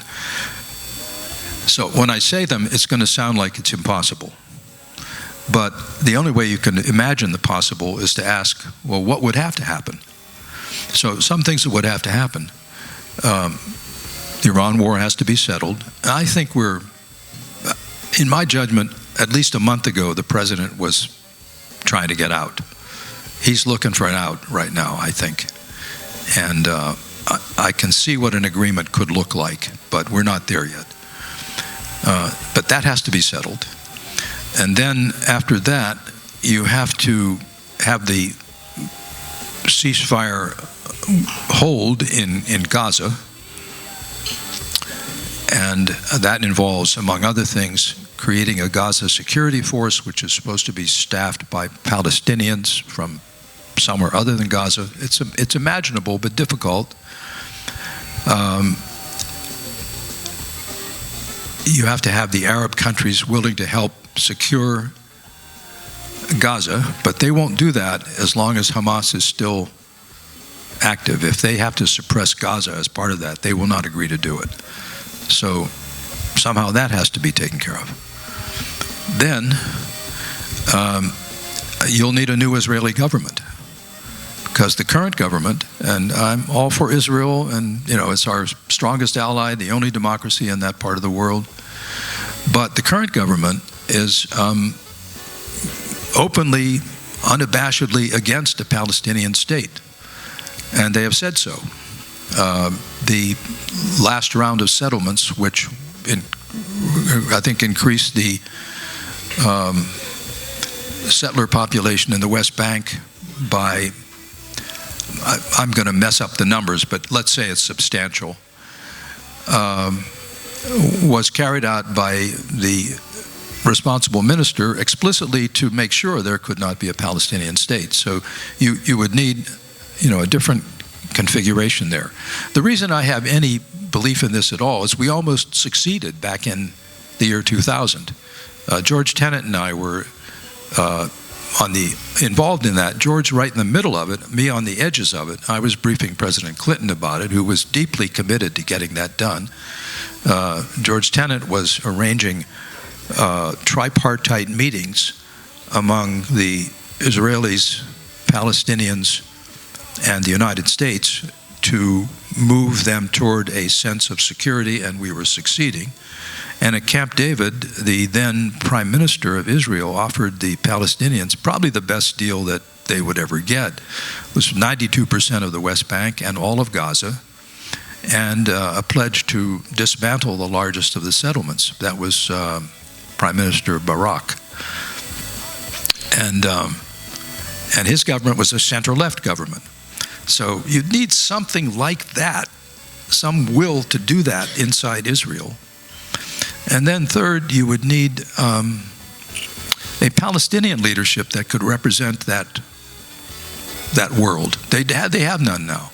So when I say them, it's going to sound like it's impossible. But the only way you can imagine the possible is to ask, well, what would have to happen? So some things that would have to happen. The Iran war has to be settled. I think we're, in my judgment, at least a month ago, the president was trying to get out. He's looking for an out right now, I think. And I can see what an agreement could look like, but we're not there yet. But that has to be settled. And then after that, you have to have the ceasefire hold in Gaza. And that involves, among other things, creating a Gaza security force, which is supposed to be staffed by Palestinians from somewhere other than Gaza. It's imaginable, but difficult. You have to have the Arab countries willing to help secure Gaza, but they won't do that as long as Hamas is still active. If they have to suppress Gaza as part of that, they will not agree to do it. So somehow that has to be taken care of. Then you'll need a new Israeli government, because the current government, and I'm all for Israel, and it's our strongest ally, the only democracy in that part of the world, but the current government is openly, unabashedly against a Palestinian state, and they have said so. The last round of settlements, which I think increased the settler population in the West Bank by, I'm going to mess up the numbers, but let's say it's substantial, was carried out by the responsible minister explicitly to make sure there could not be a Palestinian state. So you would need, a different configuration there. The reason I have any belief in this at all is we almost succeeded back in the year 2000. George Tenet and I were involved in that. George right in the middle of it, me on the edges of it. I was briefing President Clinton about it, who was deeply committed to getting that done. George Tenet was arranging tripartite meetings among the Israelis, Palestinians, and the United States to move them toward a sense of security, and we were succeeding. And at Camp David, the then Prime Minister of Israel offered the Palestinians probably the best deal that they would ever get. It was 92% of the West Bank and all of Gaza, and a pledge to dismantle the largest of the settlements. That was Prime Minister Barak. And his government was a center-left government. So you'd need something like that, some will to do that inside Israel. And then third, you would need a Palestinian leadership that could represent that world. They have none now.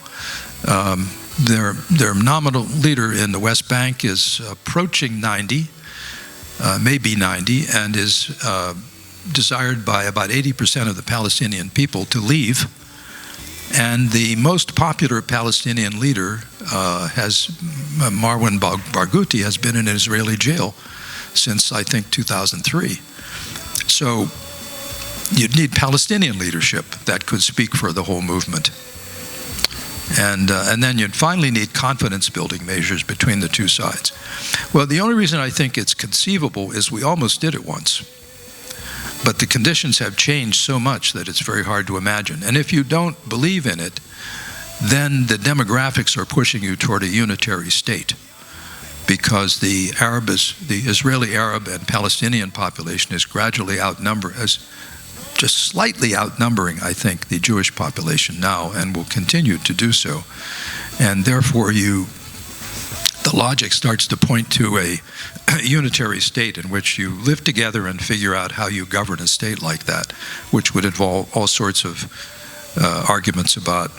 Their nominal leader in the West Bank is approaching 90, maybe 90, and is desired by about 80% of the Palestinian people to leave. And the most popular Palestinian leader, Marwan Barghouti, has been in an Israeli jail since, I think, 2003. So you'd need Palestinian leadership that could speak for the whole movement. And then you'd finally need confidence-building measures between the two sides. Well, the only reason I think it's conceivable is we almost did it once. But the conditions have changed so much that it's very hard to imagine. And if you don't believe in it, then the demographics are pushing you toward a unitary state, because the Israeli Arab and Palestinian population is gradually just slightly outnumbering, I think, the Jewish population now, and will continue to do so. And therefore the logic starts to point to a unitary state in which you live together and figure out how you govern a state like that, which would involve all sorts of arguments about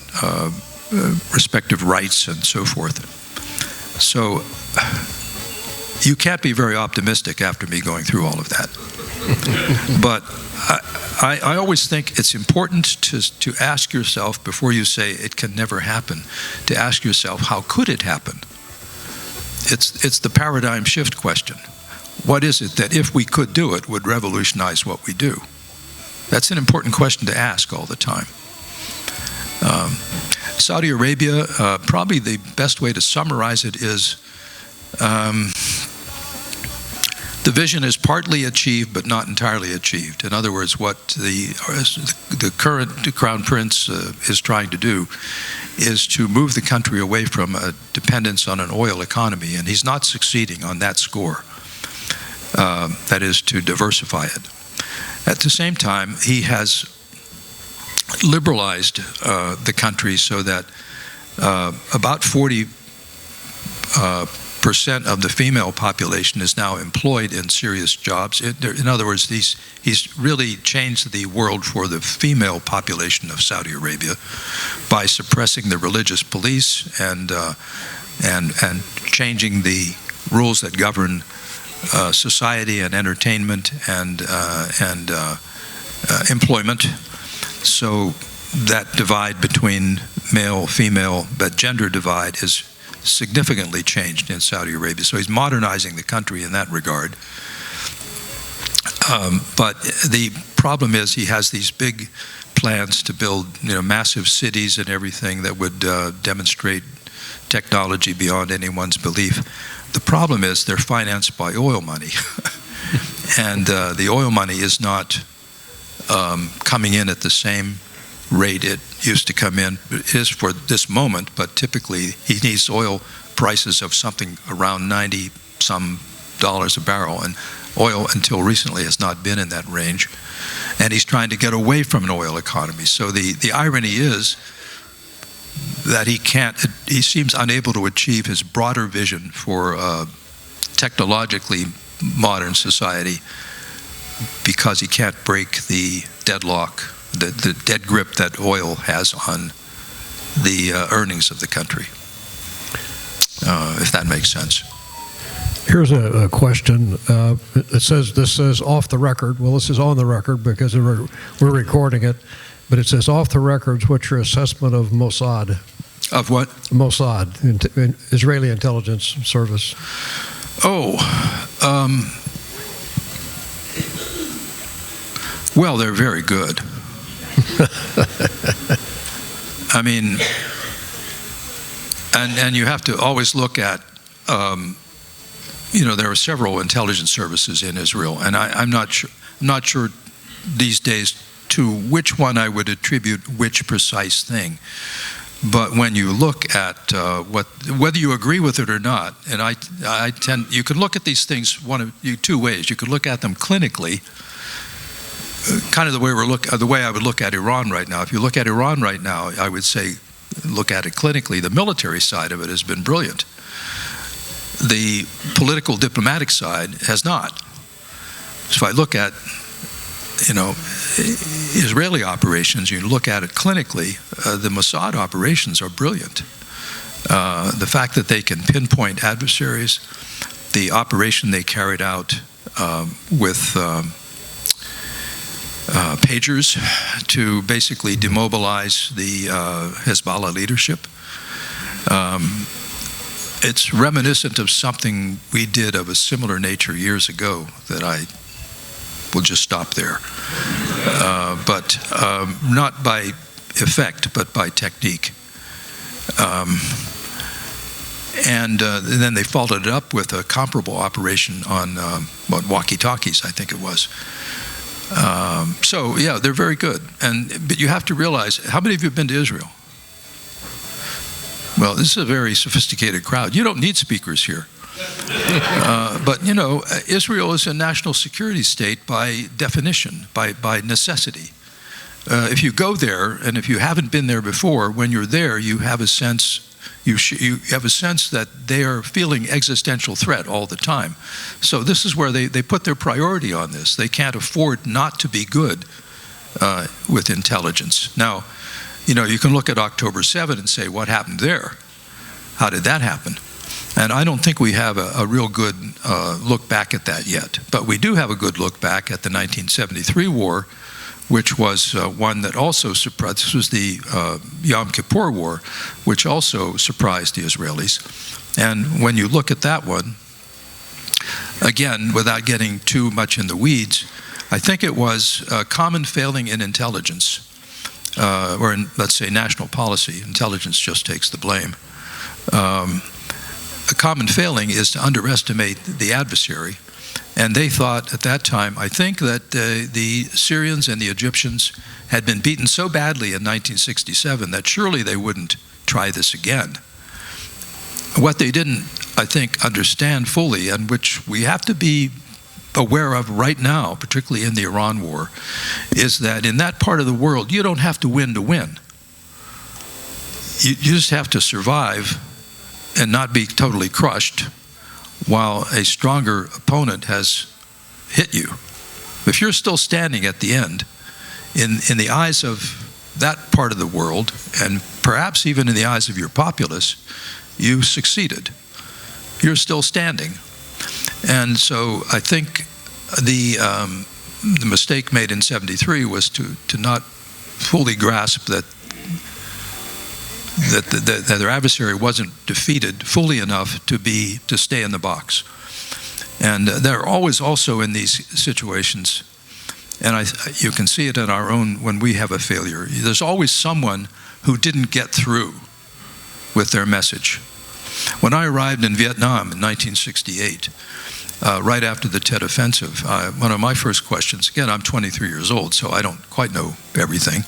respective rights and so forth. So you can't be very optimistic after me going through all of that. But I always think it's important to ask yourself, before you say it can never happen, to ask yourself, how could it happen? It's the paradigm shift question. What is it that, if we could do it, would revolutionize what we do? That's an important question to ask all the time. Saudi Arabia, probably the best way to summarize it is the vision is partly achieved but not entirely achieved. In other words, what the current Crown Prince is trying to do is to move the country away from a dependence on an oil economy, and he's not succeeding on that score. That is, to diversify it. At the same time, he has liberalized the country so that about 40% of the female population is now employed in serious jobs. In other words, he's really changed the world for the female population of Saudi Arabia by suppressing the religious police and changing the rules that govern society and entertainment and employment. So that divide between male, female, that gender divide is significantly changed in Saudi Arabia. So he's modernizing the country in that regard. But the problem is he has these big plans to build, massive cities and everything that would demonstrate technology beyond anyone's belief. The problem is they're financed by oil money. And the oil money is not coming in at the same rate it used to come in. It is for this moment, but typically he needs oil prices of something around $90-some a barrel, and oil until recently has not been in that range. And he's trying to get away from an oil economy. So the irony is that he seems unable to achieve his broader vision for technologically modern society because he can't break the deadlock, the dead grip that oil has on the earnings of the country, if that makes sense. Here's a question. This says off the record. Well, this is on the record because we're recording it, but it says off the records, what's your assessment of Mossad? Of what? Mossad, Israeli intelligence service. Well, they're very good. I mean, and you have to always look at, there are several intelligence services in Israel, and I'm not sure these days to which one I would attribute which precise thing. But when you look at whether you agree with it or not, and you can look at these things two ways. You could look at them clinically, kind of the way I would look at Iran right now. If you look at Iran right now, I would say look at it clinically. The military side of it has been brilliant. The political diplomatic side has not. So if I look at Israeli operations, you look at it clinically, the Mossad operations are brilliant. The fact that they can pinpoint adversaries, the operation they carried out with pagers to basically demobilize the Hezbollah leadership. It's reminiscent of something we did of a similar nature years ago that I will just stop there. But not by effect, but by technique. And then they followed it up with a comparable operation on walkie-talkies, I think it was. So yeah, they're very good. But you have to realize, how many of you have been to Israel? Well, this is a very sophisticated crowd. You don't need speakers here. But Israel is a national security state by definition, by necessity. If you go there, and if you haven't been there before, when you're there, you have a sense. You have a sense that they are feeling existential threat all the time. So this is where they put their priority on this. They can't afford not to be good with intelligence. Now, you can look at October 7 and say, what happened there? How did that happen? And I don't think we have a real good look back at that yet. But we do have a good look back at the 1973 war, which was one that also surprised. This was the Yom Kippur War, which also surprised the Israelis. And when you look at that one, again, without getting too much in the weeds, I think it was a common failing in intelligence, or in, let's say, national policy. Intelligence just takes the blame. A common failing is to underestimate the adversary. And they thought at that time, I think, that the Syrians and the Egyptians had been beaten so badly in 1967 that surely they wouldn't try this again. What they didn't, I think, understand fully, and which we have to be aware of right now, particularly in the Iran war, is that in that part of the world, you don't have to win to win. You just have to survive and not be totally crushed while a stronger opponent has hit you. If you're still standing at the end, in the eyes of that part of the world, and perhaps even in the eyes of your populace, you succeeded. You're still standing. And so I think the mistake made in '73 was to not fully grasp that their adversary wasn't defeated fully enough to stay in the box. And they're always also in these situations, and you can see it in our own when we have a failure. There's always someone who didn't get through with their message. When I arrived in Vietnam in 1968, right after the Tet Offensive, one of my first questions, again, I'm 23 years old, so I don't quite know everything,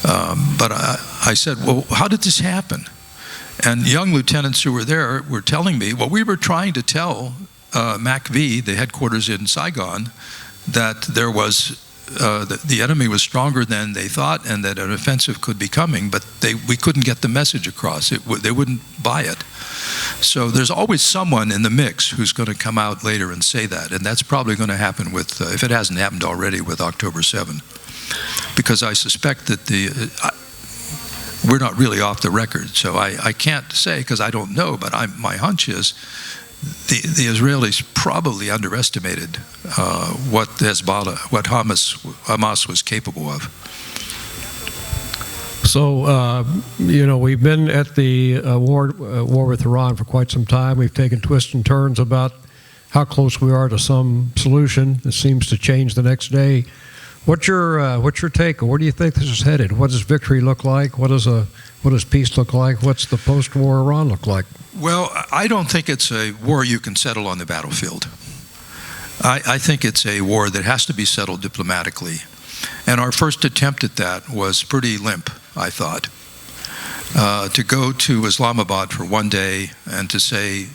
but I said, well, how did this happen? And young lieutenants who were there were telling me, well, we were trying to tell MACV, the headquarters in Saigon, that there was the enemy was stronger than they thought and that an offensive could be coming, but we couldn't get the message across. They wouldn't buy it. So there's always someone in the mix who's going to come out later and say that, and that's probably going to happen with, if it hasn't happened already, with October 7. Because I suspect that we're not really off the record, so I can't say because I don't know, but my hunch is the Israelis probably underestimated what Hezbollah, what Hamas was capable of. So, we've been at the war with Iran for quite some time. We've taken twists and turns about how close we are to some solution. It seems to change the next day. What's your take? Where do you think this is headed? What does victory look like? What does peace look like? What's the post-war Iran look like? Well, I don't think it's a war you can settle on the battlefield. I think it's a war that has to be settled diplomatically. And our first attempt at that was pretty limp, I thought. To go to Islamabad for one day and to say,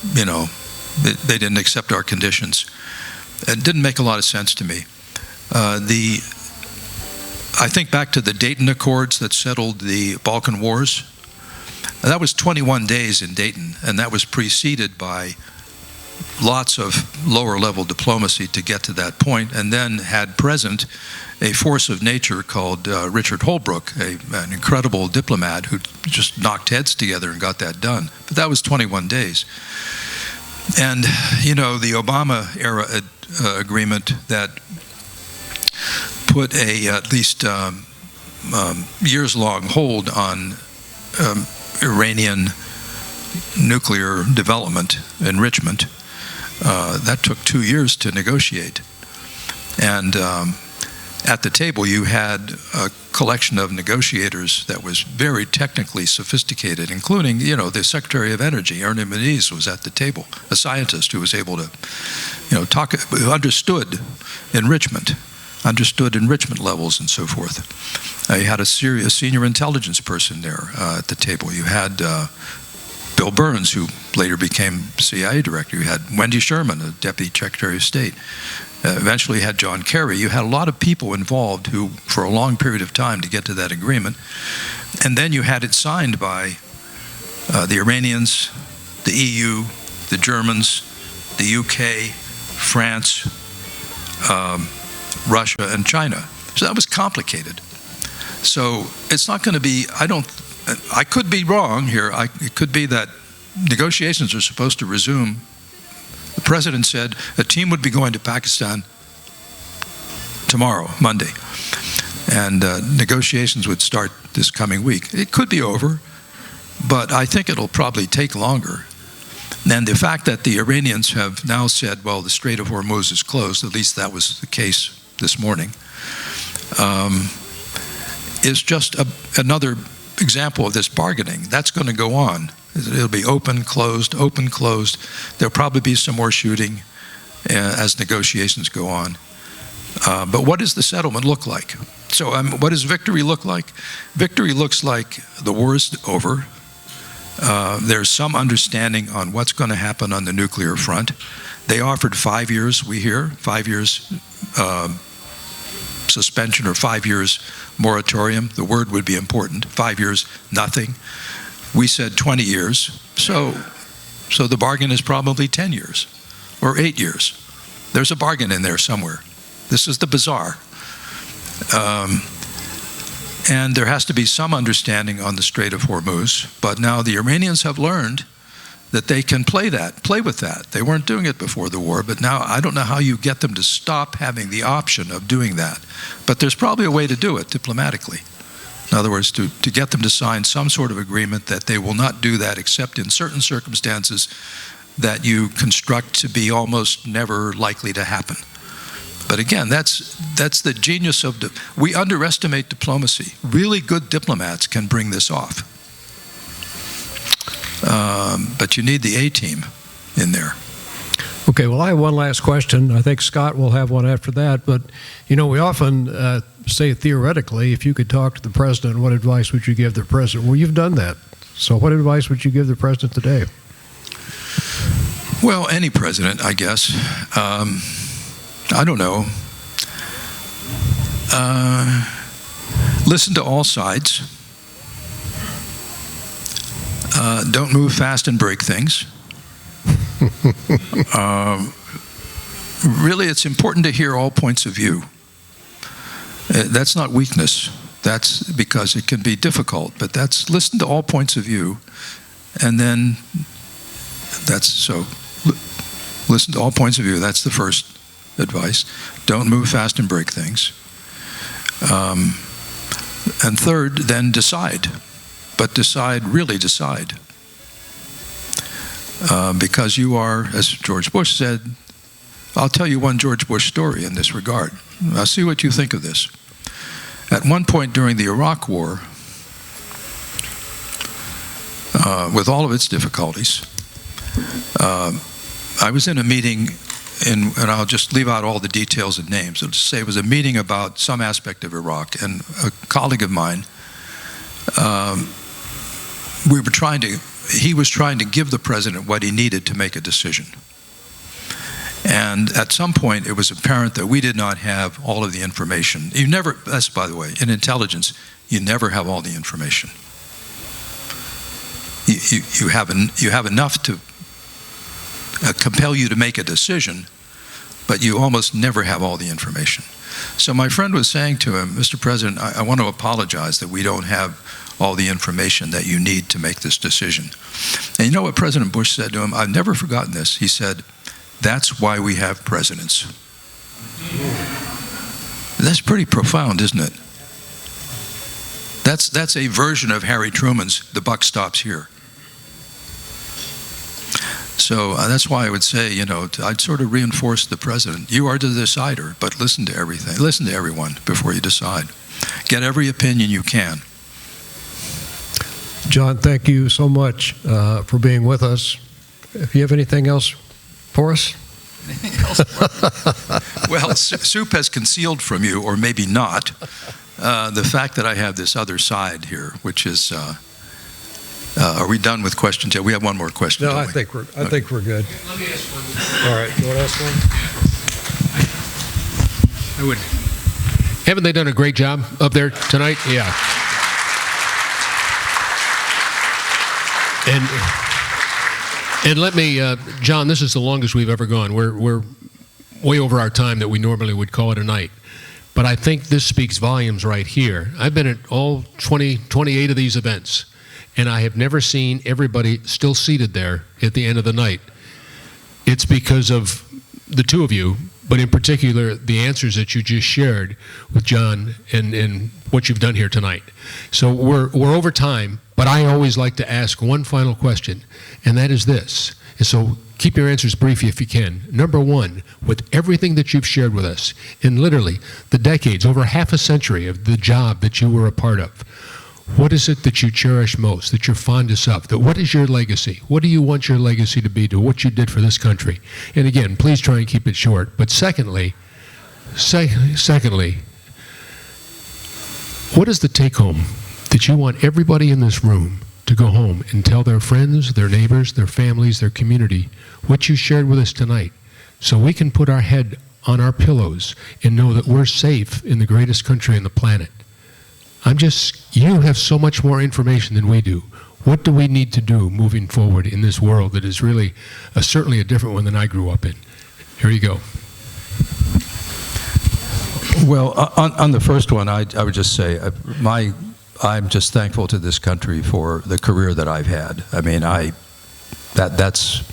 they didn't accept our conditions. It didn't make a lot of sense to me. I think back to the Dayton Accords that settled the Balkan Wars. That was 21 days in Dayton, and that was preceded by lots of lower-level diplomacy to get to that point, and then had present a force of nature called Richard Holbrooke, an incredible diplomat who just knocked heads together and got that done. But that was 21 days. And, the Obama-era agreement that put at least years-long hold on Iranian nuclear development, enrichment, that took 2 years to negotiate. And at the table, you had a collection of negotiators that was very technically sophisticated, including, the Secretary of Energy, Ernie Moniz, was at the table, a scientist who was able to, who understood enrichment levels and so forth. You had a senior intelligence person there at the table. You had Bill Burns, who later became CIA director. You had Wendy Sherman, the Deputy Secretary of State. Eventually you had John Kerry. You had a lot of people involved who, for a long period of time to get to that agreement. And then you had it signed by the Iranians, the EU, the Germans, the UK, France, Russia, and China. So that was complicated. So it's not going to be, I could be wrong here. It could be that negotiations are supposed to resume. The president said a team would be going to Pakistan tomorrow, Monday, and negotiations would start this coming week. It could be over, but I think it'll probably take longer. And the fact that the Iranians have now said, well, the Strait of Hormuz is closed, at least that was the case this morning, is just another example of this bargaining. That's going to go on. It'll be open, closed, open, closed. There'll probably be some more shooting as negotiations go on. But what does the settlement look like? So what does victory look like? Victory looks like the war is over. There's some understanding on what's going to happen on the nuclear front. They offered 5 years, we hear, 5 years suspension or 5 years moratorium. The word would be important. 5 years, nothing. We said 20 years. So the bargain is probably 10 years or 8 years. There's a bargain in there somewhere. This is the bazaar. And there has to be some understanding on the Strait of Hormuz. But now the Iranians have learned that they can play with that. They weren't doing it before the war, but now I don't know how you get them to stop having the option of doing that. But there's probably a way to do it diplomatically. In other words, to get them to sign some sort of agreement that they will not do that except in certain circumstances that you construct to be almost never likely to happen. But again, that's the genius of we underestimate diplomacy. Really good diplomats can bring this off. But you need the A-team in there. Okay, well, I have one last question. I think Scott will have one after that. But, you know, we often say theoretically, if you could talk to the president, what advice would you give the president? Well, you've done that. So what advice would you give the president today? Well, any president, I guess. I don't know. Listen to all sides. Don't move fast and break things. Really, it's important to hear all points of view. That's not weakness. That's because it can be difficult, but that's listen to all points of view, and then listen to all points of view. That's the first advice. Don't move fast and break things. And third, then decide. But really decide. Because you are, as George Bush said, I'll tell you one George Bush story in this regard. I'll see what you think of this. At one point during the Iraq War, with all of its difficulties, I was in a meeting, and I'll just leave out all the details and names. I'll just say it was a meeting about some aspect of Iraq, and a colleague of mine, he was trying to give the president what he needed to make a decision. And at some point, it was apparent that we did not have all of the information. That's, by the way, in intelligence, you never have all the information. You have enough to compel you to make a decision, but you almost never have all the information. So my friend was saying to him, Mr. President, I want to apologize that we don't have all the information that you need to make this decision. And you know what President Bush said to him? I've never forgotten this. He said, that's why we have presidents. That's pretty profound, isn't it? That's a version of Harry Truman's "the buck stops here." So that's why I would say, I'd sort of reinforce the president. You are the decider, but listen to everything. Listen to everyone before you decide. Get every opinion you can. John, thank you so much for being with us. If you have anything else for us? Anything else? Well, Soup has concealed from you, or maybe not, the fact that I have this other side here, which is, are we done with questions? Yeah, we have one more question. No, I think we're good. Let me ask one. All right, you want to ask one? I would. Haven't they done a great job up there tonight? Yeah. And let me, John, this is the longest we've ever gone. We're way over our time that we normally would call it a night. But I think this speaks volumes right here. I've been at all 28 of these events, and I have never seen everybody still seated there at the end of the night. It's because of the two of you, but in particular, the answers that you just shared with John and what you've done here tonight. So we're over time, but I always like to ask one final question, and that is this. And so keep your answers brief if you can. Number one, with everything that you've shared with us, in literally the decades, over half a century of the job that you were a part of, what is it that you cherish most, that you're fondest of? What is your legacy? What do you want your legacy to be to what you did for this country? And again, please try and keep it short. But secondly, what is the take home that you want everybody in this room to go home and tell their friends, their neighbors, their families, their community, what you shared with us tonight, so we can put our head on our pillows and know that we're safe in the greatest country on the planet? You have so much more information than we do. What do we need to do moving forward in this world that is really certainly a different one than I grew up in? Here you go. Well, on the first one, I would just say I'm just thankful to this country for the career that I've had. I mean, that's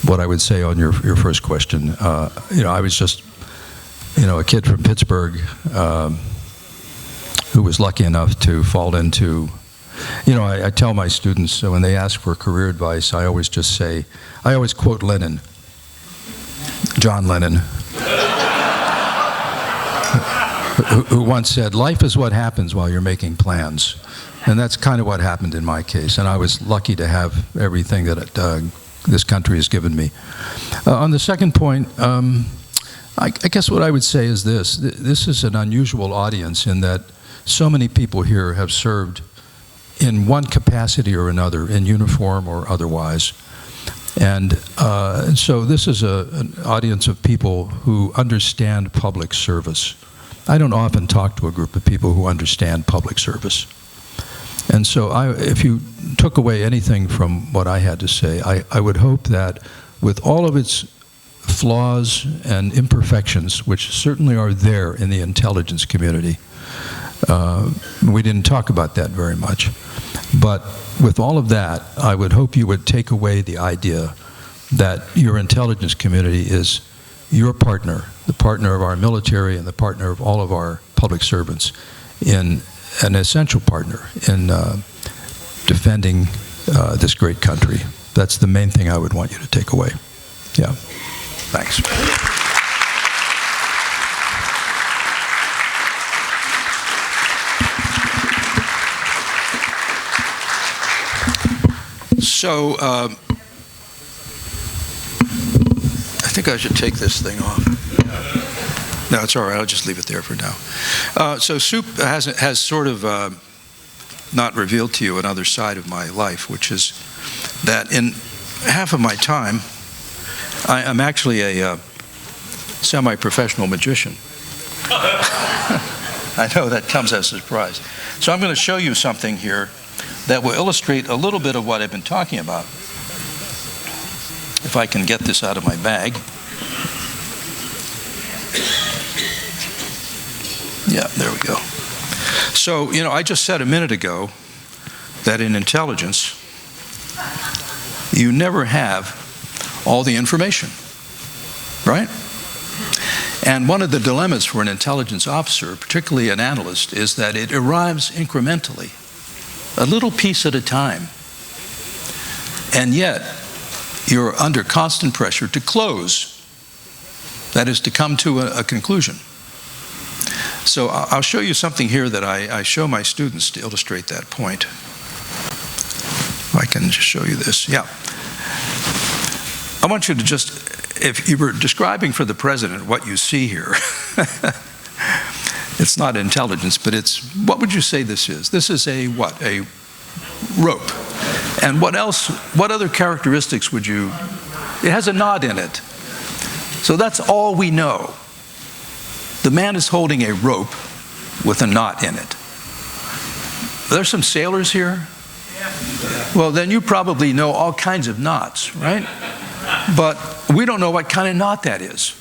what I would say on your first question. I was just, a kid from Pittsburgh who was lucky enough to fall into, I tell my students when they ask for career advice, I always quote Lennon, John Lennon, who once said, "Life is what happens while you're making plans." And that's kind of what happened in my case. And I was lucky to have everything that this country has given me. On the second point, I guess what I would say is this. This is an unusual audience in that so many people here have served in one capacity or another, in uniform or otherwise. And so this is an audience of people who understand public service. I don't often talk to a group of people who understand public service. And so if you took away anything from what I had to say, I would hope that with all of its flaws and imperfections, which certainly are there in the intelligence community, we didn't talk about that very much. But with all of that, I would hope you would take away the idea that your intelligence community is your partner, the partner of our military and the partner of all of our public servants, in an essential partner in defending this great country. That's the main thing I would want you to take away. Yeah. Thanks. So, I think I should take this thing off. No, it's all right. I'll just leave it there for now. So Soup has sort of not revealed to you another side of my life, which is that in half of my time, I'm actually a semi-professional magician. I know that comes as a surprise. So I'm going to show you something here that will illustrate a little bit of what I've been talking about. If I can get this out of my bag. Yeah, there we go. So, I just said a minute ago that in intelligence, you never have all the information, right? And one of the dilemmas for an intelligence officer, particularly an analyst, is that it arrives incrementally, a little piece at a time. And yet, you're under constant pressure to close. That is, to come to a conclusion. So I'll show you something here that I show my students to illustrate that point. If I can just show you this. Yeah. I want you to just, if you were describing for the president what you see here, it's not intelligence, but what would you say this is? This is a what? A rope. And what else, what other characteristics would you, it has a knot in it. So that's all we know. The man is holding a rope with a knot in it. Are there some sailors here? Well, then you probably know all kinds of knots, right? But we don't know what kind of knot that is.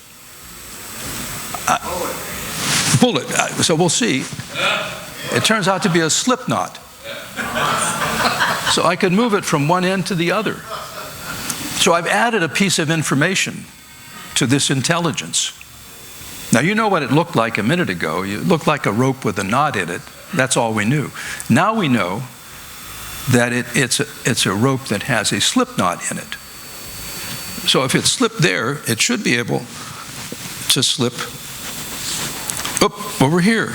pull it. So we'll see. It turns out to be a slip knot. So I could move it from one end to the other. So I've added a piece of information to this intelligence. Now, you know what it looked like a minute ago. It looked like a rope with a knot in it. That's all we knew. Now we know that it's a rope that has a slip knot in it. So if it slipped there, it should be able to slip over here.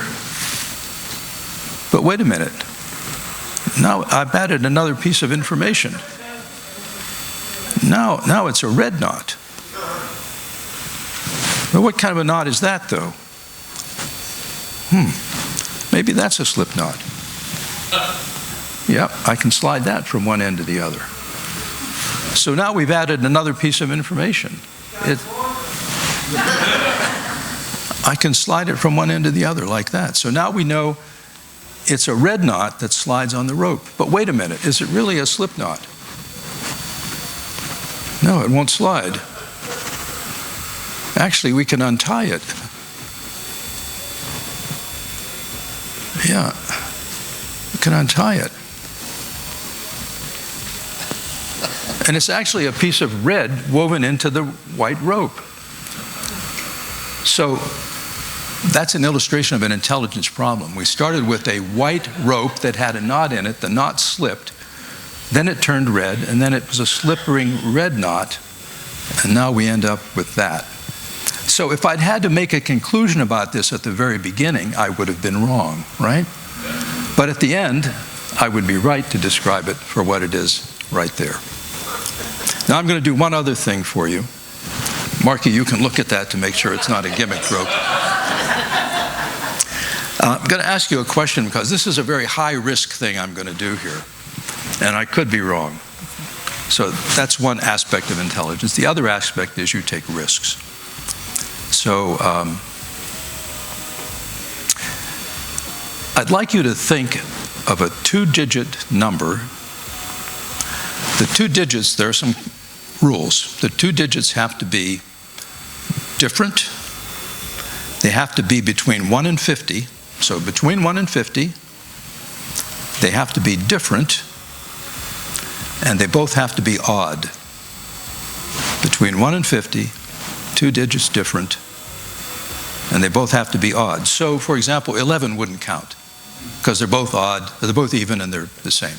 But wait a minute. Now I've added another piece of information. Now it's a red knot. Well, what kind of a knot is that, though? Maybe that's a slip knot. Yep, I can slide that from one end to the other. So now we've added another piece of information. I can slide it from one end to the other like that. So now we know it's a red knot that slides on the rope. But wait a minute, is it really a slip knot? No, it won't slide. Actually, we can untie it. Yeah, we can untie it. And it's actually a piece of red woven into the white rope. So that's an illustration of an intelligence problem. We started with a white rope that had a knot in it. The knot slipped. Then it turned red, and then it was a slipping red knot. And now we end up with that. So if I'd had to make a conclusion about this at the very beginning, I would have been wrong, right? But at the end, I would be right to describe it for what it is right there. Now I'm going to do one other thing for you. Marky, you can look at that to make sure it's not a gimmick rope. I'm going to ask you a question because this is a very high-risk thing I'm going to do here. And I could be wrong. So that's one aspect of intelligence. The other aspect is you take risks. So I'd like you to think of a two-digit number. The two digits, there are some rules. The two digits have to be different. They have to be between 1 and 50. So between 1 and 50, they have to be different, and they both have to be odd. Between 1 and 50, two digits different, and they both have to be odd. So, for example, 11 wouldn't count because they're both odd, they're both even, and they're the same.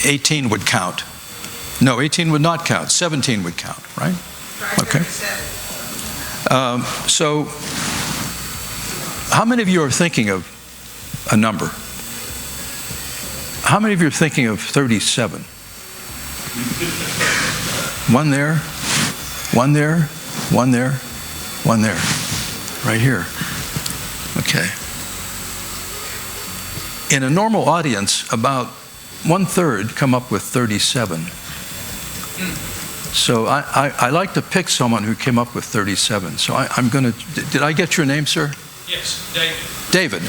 18 would count. No, 18 would not count. 17 would count, right? Okay. So, how many of you are thinking of a number? How many of you are thinking of 37? One there, one there, one there, one there. Right here. Okay. In a normal audience, about 1/3 come up with 37. So I like to pick someone who came up with 37. So I'm going to, did I get your name, sir? Yes, David. David.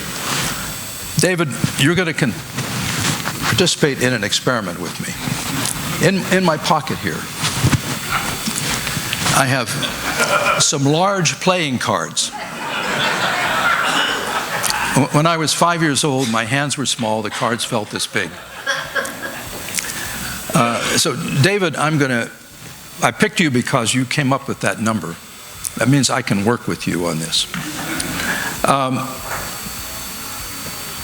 David, you're going to participate in an experiment with me. In my pocket here, I have some large playing cards. When I was 5 years old, my hands were small, the cards felt this big. So David, I picked you because you came up with that number. That means I can work with you on this.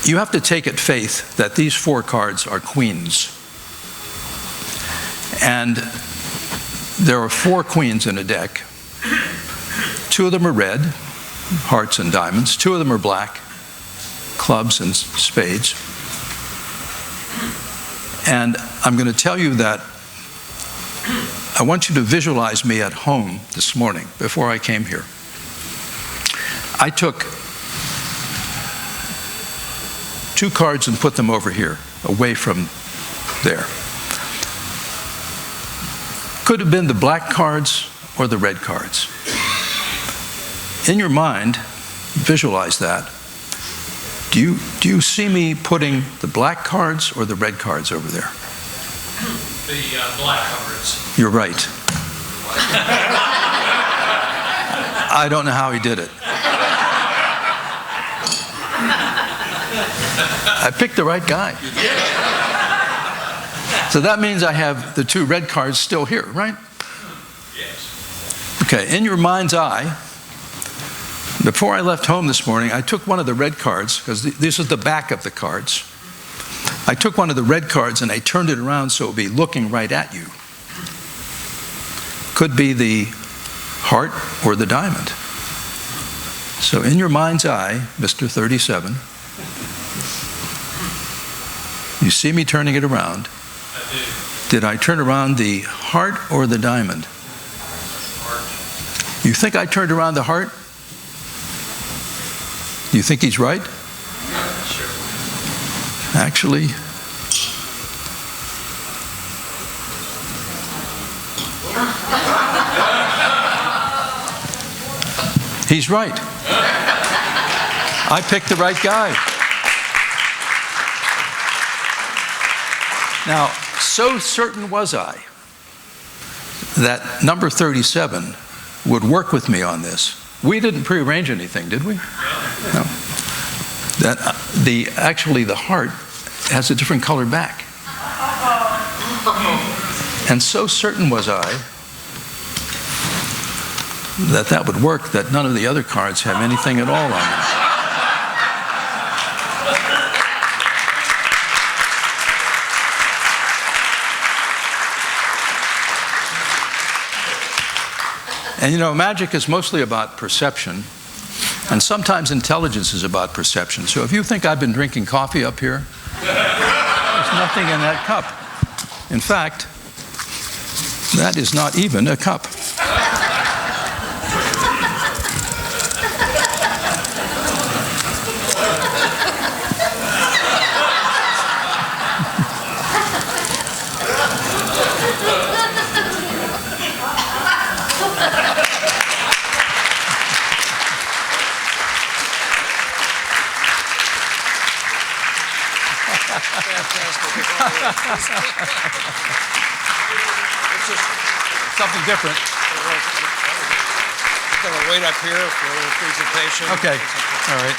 You have to take at faith that these 4 cards are queens. And there are 4 queens in a deck. 2 of them are red, hearts and diamonds. 2 of them are black, clubs and spades. And I'm going to tell you that I want you to visualize me at home this morning before I came here. I took 2 cards and put them over here, away from there. Could have been the black cards or the red cards. In your mind, visualize that. Do you see me putting the black cards or the red cards over there? The black cards. You're right. I don't know how he did it. I picked the right guy. So that means I have the 2 red cards still here, right? Yes. Okay, in your mind's eye, before I left home this morning, I took one of the red cards, because this is the back of the cards. I took one of the red cards and I turned it around so it would be looking right at you. Could be the heart or the diamond. So in your mind's eye, Mr. 37, you see me turning it around. Did I turn around the heart or the diamond? You think I turned around the heart? You think he's right? Actually, he's right. I picked the right guy. Now, so certain was I that number 37 would work with me on this. We didn't prearrange anything, did we? No. That actually the heart has a different colored back. And so certain was I that that would work, that none of the other cards have anything at all on them. And you know, magic is mostly about perception, and sometimes intelligence is about perception. So if you think I've been drinking coffee up here, there's nothing in that cup. In fact, that is not even a cup. It's just Something different. we're going to wait up here for the presentation. Okay. All right.